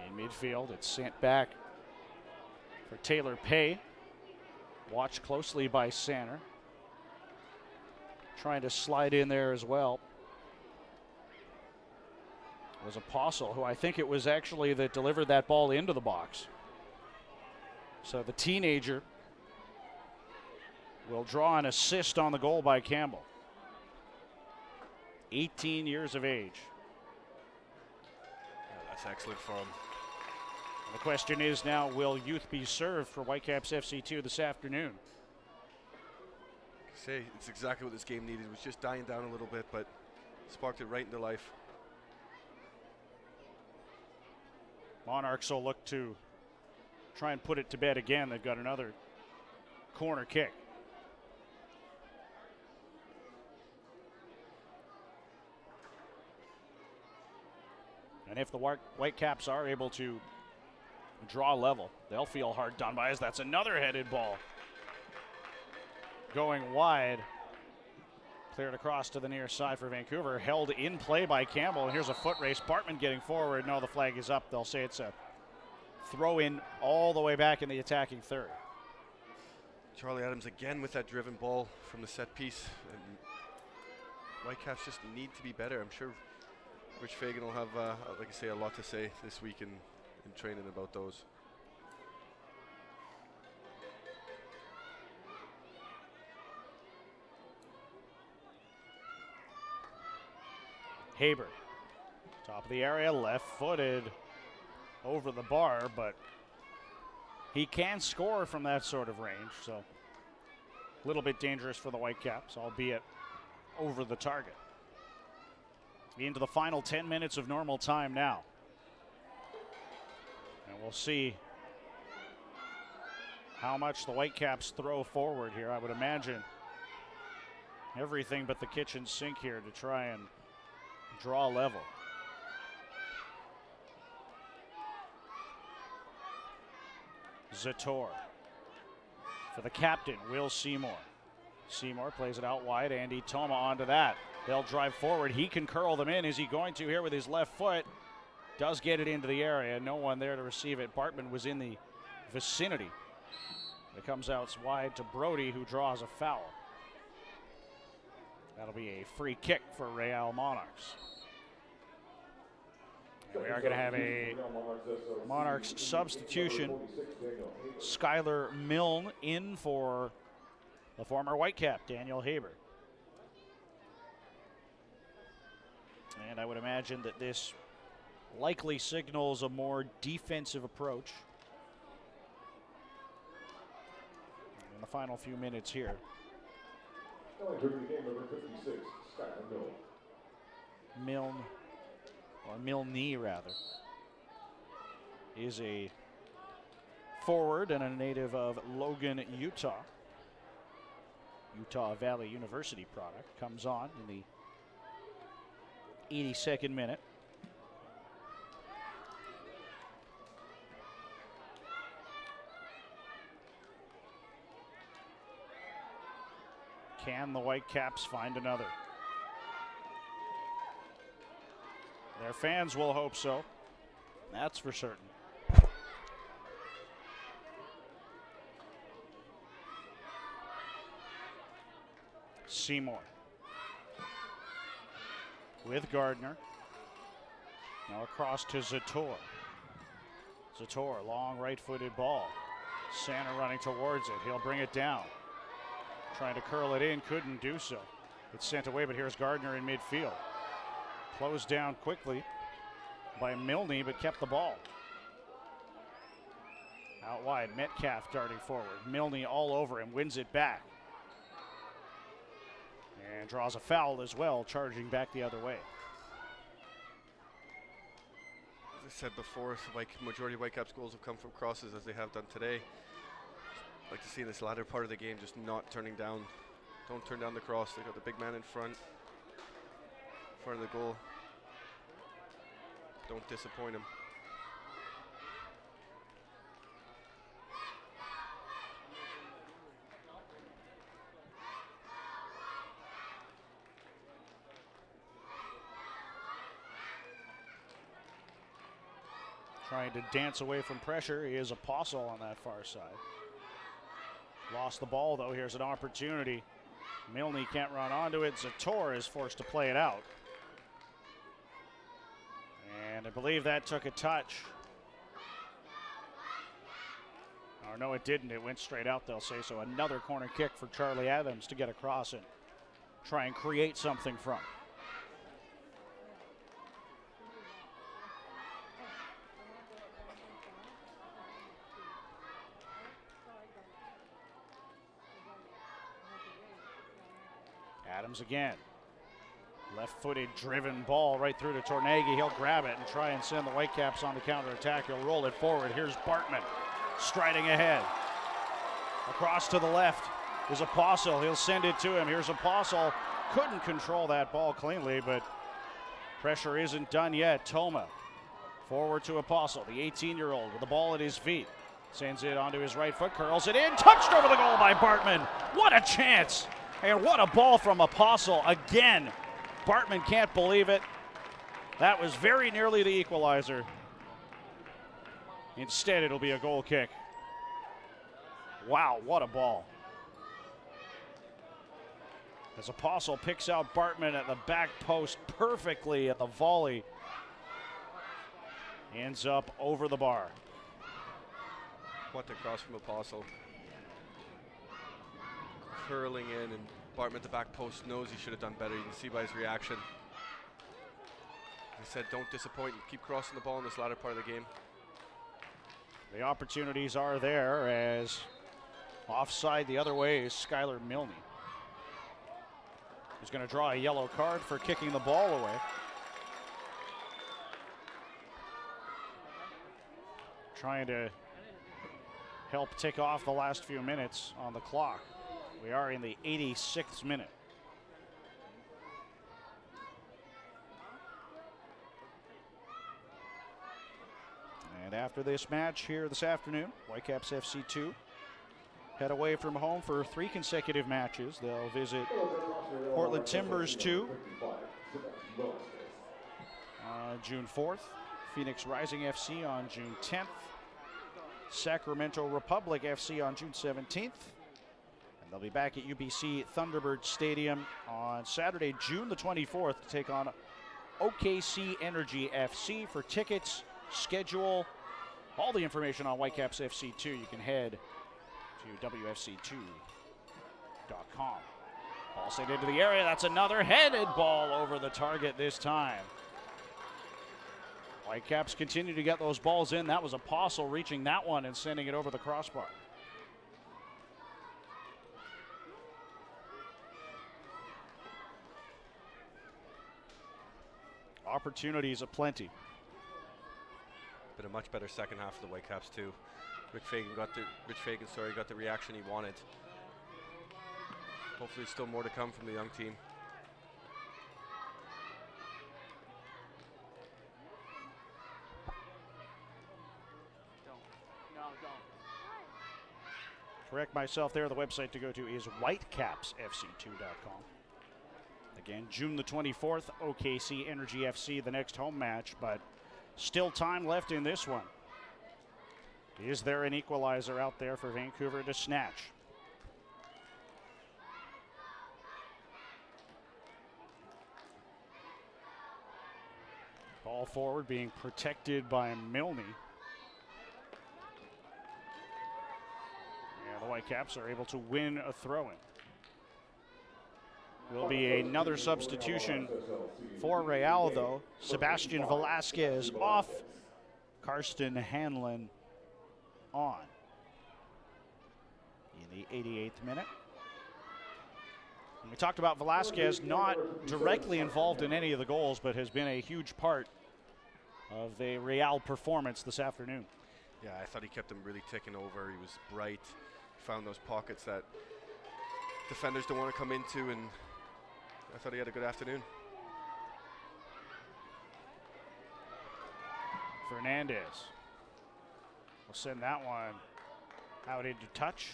in midfield. It's sent back for Taylor Pay. Watched closely by Sanner. Trying to slide in there as well was Apostle, who I think it was actually that delivered that ball into the box. So the teenager will draw an assist on the goal by Campbell. 18 years of age. Yeah, that's excellent for him. And the question is now, will youth be served for Whitecaps FC2 this afternoon? Say it's exactly what this game needed. It was just dying down a little bit, but sparked it right into life. Monarchs will look to try and put it to bed again. They've got another corner kick. And if the Whitecaps are able to draw level, they'll feel hard done by, as that's another headed ball going wide. Cleared across to the near side for Vancouver. Held in play by Campbell. And here's a foot race. Bartman getting forward. No, the flag is up. They'll say it's a throw in all the way back in the attacking third. Charlie Adams again with that driven ball from the set piece. And Whitecaps just need to be better. I'm sure Rich Fagan will have, like I say, a lot to say this week in training about those. Haber, top of the area, left-footed over the bar, but he can score from that sort of range, so a little bit dangerous for the Whitecaps, albeit over the target. Into the final 10 minutes of normal time now. And we'll see how much the Whitecaps throw forward here. I would imagine everything but the kitchen sink here to try and draw level. Zator for the captain, Will Seymour. Seymour plays it out wide. Andy Toma onto that. They'll drive forward. He can curl them in. Is he going to here with his left foot? Does get it into the area. No one there to receive it. Bartman was in the vicinity. It comes out wide to Brody, who draws a foul. That'll be a free kick for Real Monarchs. And we are going to have a Monarchs substitution. Skylar Milne in for the former Whitecap, Daniel Haber. And I would imagine that this likely signals a more defensive approach in the final few minutes here. Milne, or Milne rather, is a forward and a native of Logan, Utah. Utah Valley University product. Comes on in the 82nd minute. Can the Whitecaps find another? Their fans will hope so. That's for certain. Seymour with Gardner. Now across to Zator. Zator, long right-footed ball. Santa running towards it. He'll bring it down. Trying to curl it in, couldn't do so. It's sent away, but here's Gardner in midfield. Closed down quickly by Milne, but kept the ball. Out wide, Metcalf darting forward. Milne all over him, wins it back. And draws a foul as well, charging back the other way. As I said before, like majority of Whitecaps goals have come from crosses, as they have done today. I'd like to see in this latter part of the game just not turning down. Don't turn down the cross. They got the big man in front of the goal. Don't disappoint him. Trying to dance away from pressure. He is Apostle on that far side. Lost the ball, though. Here's an opportunity. Milne can't run onto it. Zator is forced to play it out. And I believe that took a touch. Or no, it didn't. It went straight out, they'll say. So another corner kick for Charlie Adams to get across and try and create something from. Adams again. Left-footed driven ball right through to Tornagi. He'll grab it and try and send the Whitecaps on the counterattack. He'll roll it forward. Here's Bartman striding ahead. Across to the left is Apostle. He'll send it to him. Here's Apostle. Couldn't control that ball cleanly, but pressure isn't done yet. Toma forward to Apostle, the 18-year-old with the ball at his feet. Sends it onto his right foot, curls it in. Touched over the goal by Bartman. What a chance! And what a ball from Apostle again. Bartman can't believe it. That was very nearly the equalizer. Instead, it'll be a goal kick. Wow, what a ball. As Apostle picks out Bartman at the back post perfectly at the volley. Ends up over the bar. What a cross from Apostle. Curling in, and Bartman at the back post knows he should have done better. You can see by his reaction. He said, don't disappoint and keep crossing the ball in this latter part of the game. The opportunities are there as offside the other way is Skylar Milne. He's going to draw a yellow card for kicking the ball away. Trying to help tick off the last few minutes on the clock. We are in the 86th minute. And after this match here this afternoon, Whitecaps FC 2 head away from home for 3 consecutive matches. They'll visit Portland Timbers 2 on June 4th, Phoenix Rising FC on June 10th, Sacramento Republic FC on June 17th, and they'll be back at UBC Thunderbird Stadium on Saturday, June the 24th to take on OKC Energy FC. For tickets, schedule, all the information on Whitecaps FC 2, you can head to WFC2.com. Ball sent into the area. That's another headed ball over the target this time. Whitecaps continue to get those balls in. That was Apostle reaching that one and sending it over the crossbar. Opportunities aplenty. Been a much better second half of the Whitecaps too. Rich Fagan got the reaction he wanted. Hopefully still more to come from the young team. Correct myself there. The website to go to is whitecapsfc2.com. Again, June the 24th, OKC Energy FC, the next home match, but still time left in this one. Is there an equalizer out there for Vancouver to snatch? Ball forward being protected by Milne. And the Whitecaps are able to win a throw-in. Will be another substitution for Real, though. Sebastian Velasquez off, Karsten Hanlon on in the 88th minute. And we talked about Velazquez not directly involved in any of the goals, but has been a huge part of the Real performance this afternoon. Yeah, I thought he kept them really ticking over. He was bright, found those pockets that defenders don't want to come into, and I thought he had a good afternoon. Fernandez will send that one out into touch.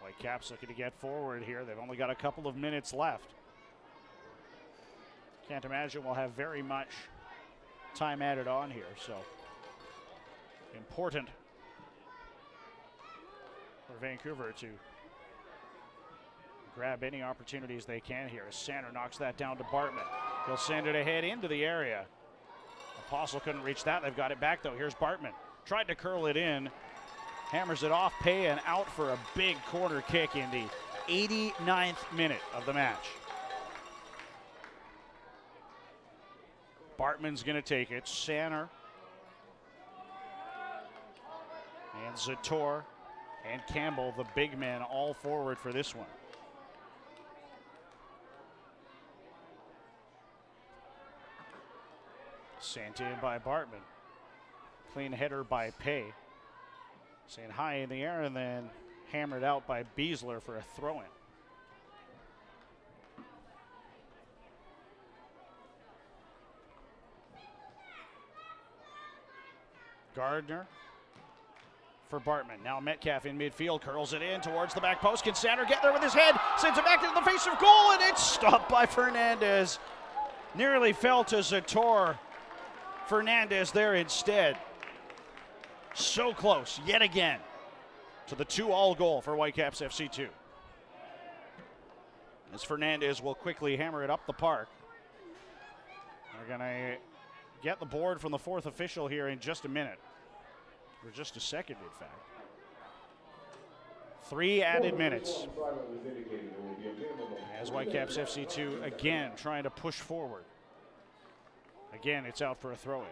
Whitecaps looking to get forward here. They've only got a couple of minutes left. Can't imagine we'll have very much time added on here, so important for Vancouver to grab any opportunities they can here as Sander knocks that down to Bartman. He'll send it ahead into the area. Apostle couldn't reach that. They've got it back, though. Here's Bartman. Tried to curl it in. Hammers it off. Pay and out for a big corner kick in the 89th minute of the match. Bartman's going to take it. Sander and Zator and Campbell, the big men, all forward for this one. Sent in by Bartman. Clean header by Pay. Sent high in the air and then hammered out by Beasley for a throw-in. Gardner for Bartman. Now Metcalf in midfield, curls it in towards the back post. Can Sander get there with his head? Sends it back into the face of goal, and it's stopped by Fernandez. Nearly fell to Zator. Fernandez there instead. So close, yet again, to the 2-all goal for Whitecaps FC2. As Fernandez will quickly hammer it up the park. They're going to get the board from the fourth official here in just a minute. Or just a second, in fact. 3 added minutes. As Whitecaps FC2 again trying to push forward. Again, it's out for a throw-in.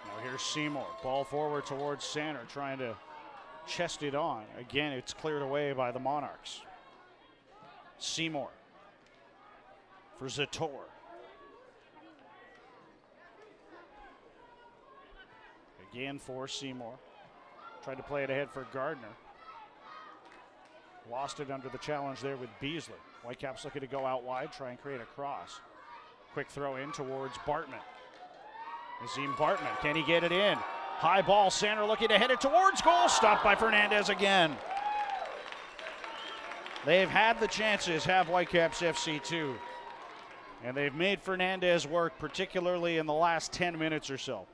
Now here's Seymour. Ball forward towards Sander, trying to chest it on. Again, it's cleared away by the Monarchs. Seymour for Zator. Again for Seymour. Tried to play it ahead for Gardner. Lost it under the challenge there with Beasley. Whitecaps looking to go out wide, try and create a cross. Quick throw in towards Bartman. Nazim Bartman, can he get it in? High ball, Sander looking to head it towards goal. Stopped by Fernandez again. They've had the chances, have Whitecaps FC2. And they've made Fernandez work, particularly in the last 10 minutes or so.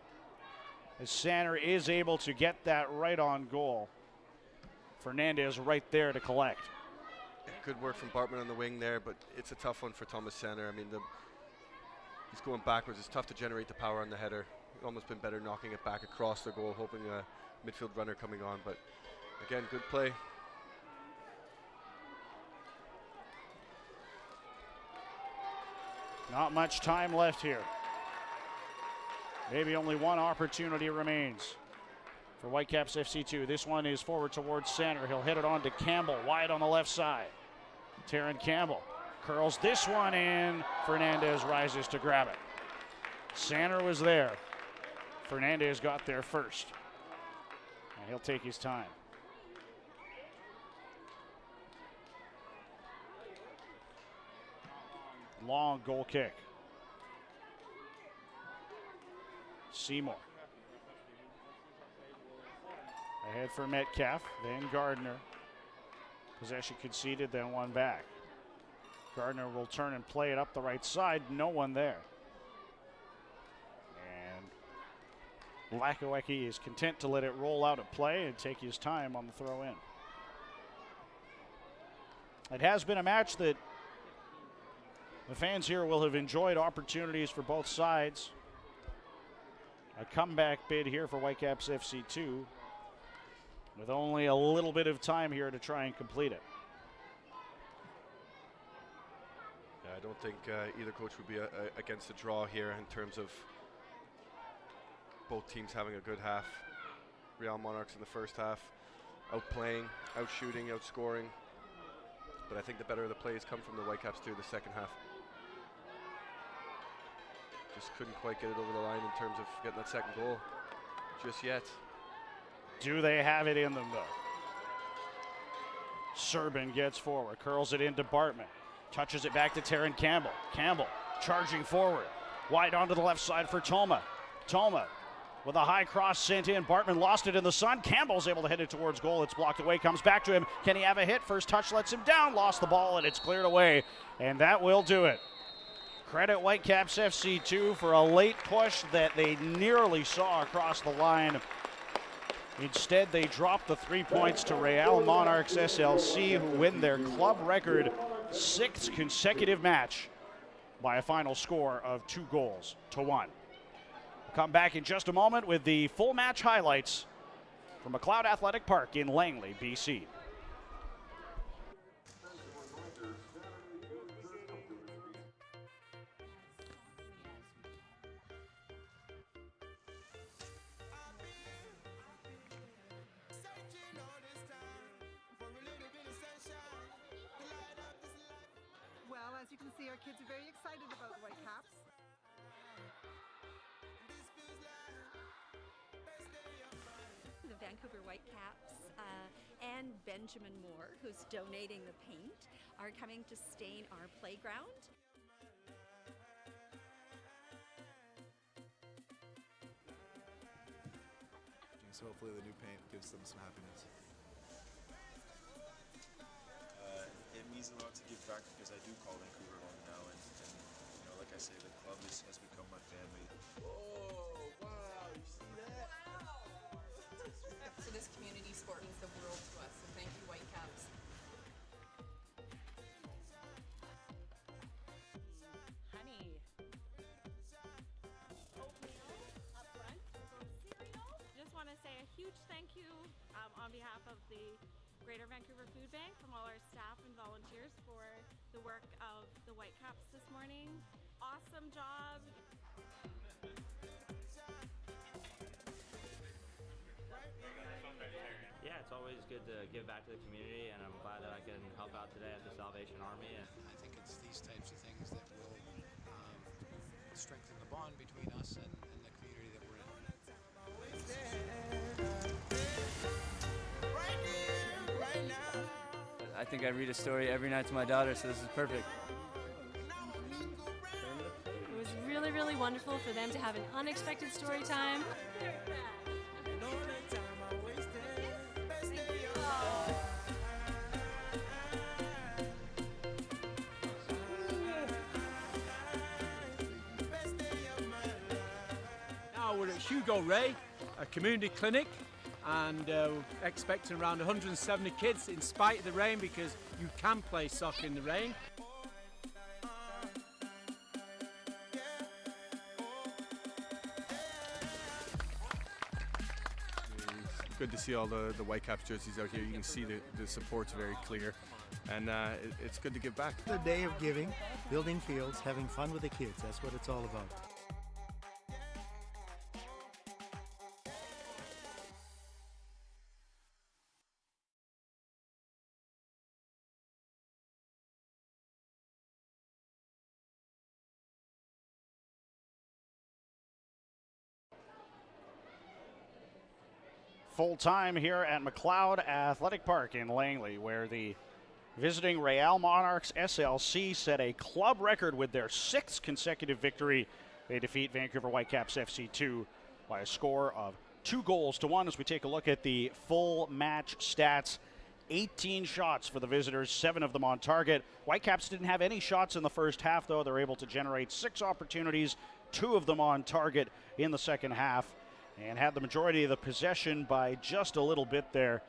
As Sander is able to get that right on goal. Fernandez right there to collect. Good work from Bartman on the wing there, but it's a tough one for Thomas Sander. I mean, he's going backwards. It's tough to generate the power on the header. It's almost been better knocking it back across the goal, hoping a midfield runner coming on. But again, good play. Not much time left here. Maybe only one opportunity remains for Whitecaps FC2. This one is forward towards Sander. He'll hit it on to Campbell, wide on the left side. Terran Campbell curls this one in. Fernandez rises to grab it. Sander was there. Fernandez got there first. And he'll take his time. Long goal kick. Seymour. Ahead for Metcalf, then Gardner. Possession conceded, then one back. Gardner will turn and play it up the right side. No one there. And Lakowecki is content to let it roll out of play and take his time on the throw in. It has been a match that the fans here will have enjoyed. Opportunities for both sides. A comeback bid here for Whitecaps FC2 with only a little bit of time here to try and complete it. Yeah, I don't think either coach would be against a draw here in terms of both teams having a good half. Real Monarchs in the first half, outplaying, outshooting, outscoring. But I think the better of the plays come from the Whitecaps through the second half. Just couldn't quite get it over the line in terms of getting that second goal just yet. Do they have it in them, though? Serban gets forward, curls it into Bartman. Touches it back to Terran Campbell. Campbell charging forward. Wide onto the left side for Toma. Toma with a high cross sent in. Bartman lost it in the sun. Campbell's able to head it towards goal. It's blocked away, comes back to him. Can he have a hit? First touch lets him down. Lost the ball, and it's cleared away. And that will do it. Credit Whitecaps FC2 for a late push that they nearly saw across the line. Instead, they dropped the 3 points to Real Monarchs SLC, who win their club record 6th consecutive match by a final score of 2-1. We'll come back in just a moment with the full match highlights from McLeod Athletic Park in Langley, BC. Well, as you can see, our kids are very excited about the Whitecaps. The Vancouver Whitecaps and Benjamin Moore, who's donating the paint, are coming to stain our playground. So hopefully the new paint gives them some happiness. It means a lot to give back because I do call Vancouver home now, and you know, like I say, the club has become my family. Oh, wow, you see that? So this community sport means the world to us, so thank you, Whitecaps. Honey. Oatmeal up front, cereal. Just want to say a huge thank you on behalf of the Greater Vancouver Food Bank from all our staff and volunteers for the work of the Whitecaps this morning. Awesome job. Yeah, it's always good to give back to the community, and I'm glad that I can help out today at the Salvation Army. I think it's these types of things that will strengthen the bond between us and the community that we're in. I think I read a story every night to my daughter, so this is perfect. It was really, really wonderful for them to have an unexpected story time. Now we're at Hugo Ray, a community clinic, and we're expecting around 170 kids in spite of the rain, because you can play soccer in the rain. Good to see all the Whitecaps jerseys out here. You can see the support's very clear, and it's good to give back. The day of giving, building fields, having fun with the kids. That's what it's all about. Full time here at McLeod Athletic Park in Langley, where the visiting Real Monarchs SLC set a club record with their 6th consecutive victory. They defeat Vancouver Whitecaps FC2 by a score of 2-1 as we take a look at the full match stats. 18 shots for the visitors, 7 of them on target. Whitecaps didn't have any shots in the first half, though. They're able to generate 6 opportunities, 2 of them on target in the second half, and had the majority of the possession by just a little bit there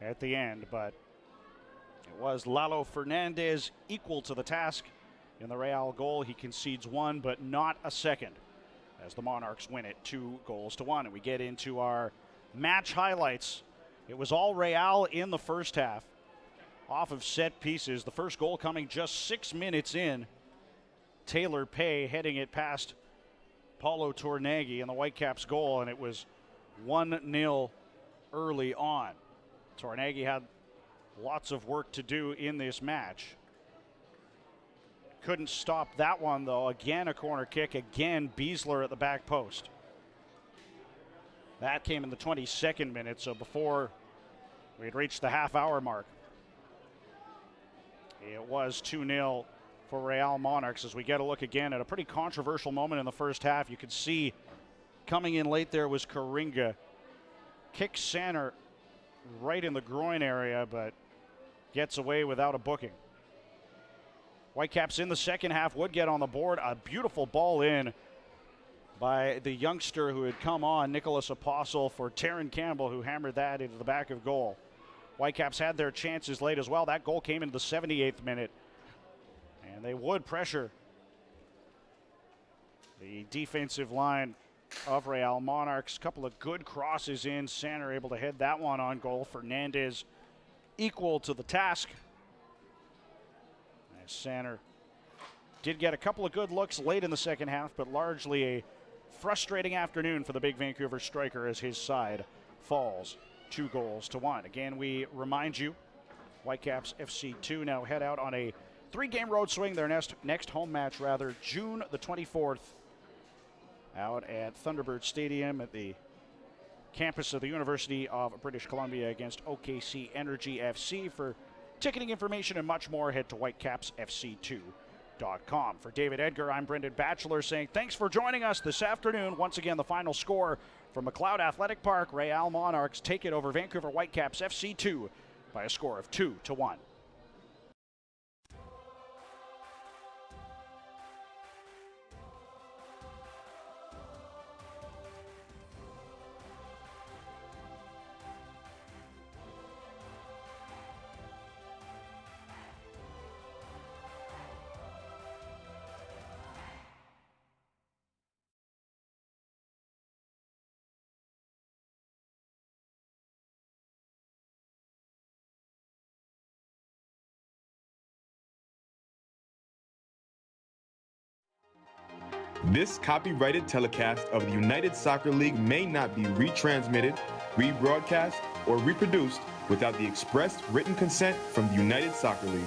at the end. But it was Lalo Fernandez equal to the task in the Real goal. He concedes 1, but not a second, as the Monarchs win it 2-1. And we get into our match highlights. It was all Real in the first half, off of set pieces. The first goal coming just 6 minutes in. Taylor Pay heading it past Paulo Tornaghi in the Whitecaps goal, and it was 1-0 early on. Tornaghi had lots of work to do in this match. Couldn't stop that one, though. Again, a corner kick. Again, Beasley at the back post. That came in the 22nd minute, so before we had reached the half-hour mark. It was 2-0 for Real Monarchs as we get a look again at a pretty controversial moment in the first half. You could see Coming in late there was Karinga. Kicks Sanner right in the groin area, but gets away without a booking. Whitecaps in the second half would get on the board. A beautiful ball in by the youngster who had come on, Nicholas Apostle, for Taryn Campbell, who hammered that into the back of goal. Whitecaps had their chances late as well. That goal came in the 78th minute, and they would pressure the defensive line of Real Monarchs. Couple of good crosses in. Sanner able to head that one on goal. Fernandez equal to the task. As Sanner did get a couple of good looks late in the second half, but largely a frustrating afternoon for the big Vancouver striker as his side falls 2-1. Again, we remind you, Whitecaps FC2 now head out on a 3-game road swing. Their next home match, June the 24th, out at Thunderbird Stadium at the campus of the University of British Columbia against OKC Energy FC. For ticketing information and much more, head to whitecapsfc2.com. For David Edgar, I'm Brendan Batchelor saying thanks for joining us this afternoon. Once again, the final score from McLeod Athletic Park. Real Monarchs take it over Vancouver Whitecaps FC2 by a score of 2-1. This copyrighted telecast of the United Soccer League may not be retransmitted, rebroadcast, or reproduced without the express written consent from the United Soccer League.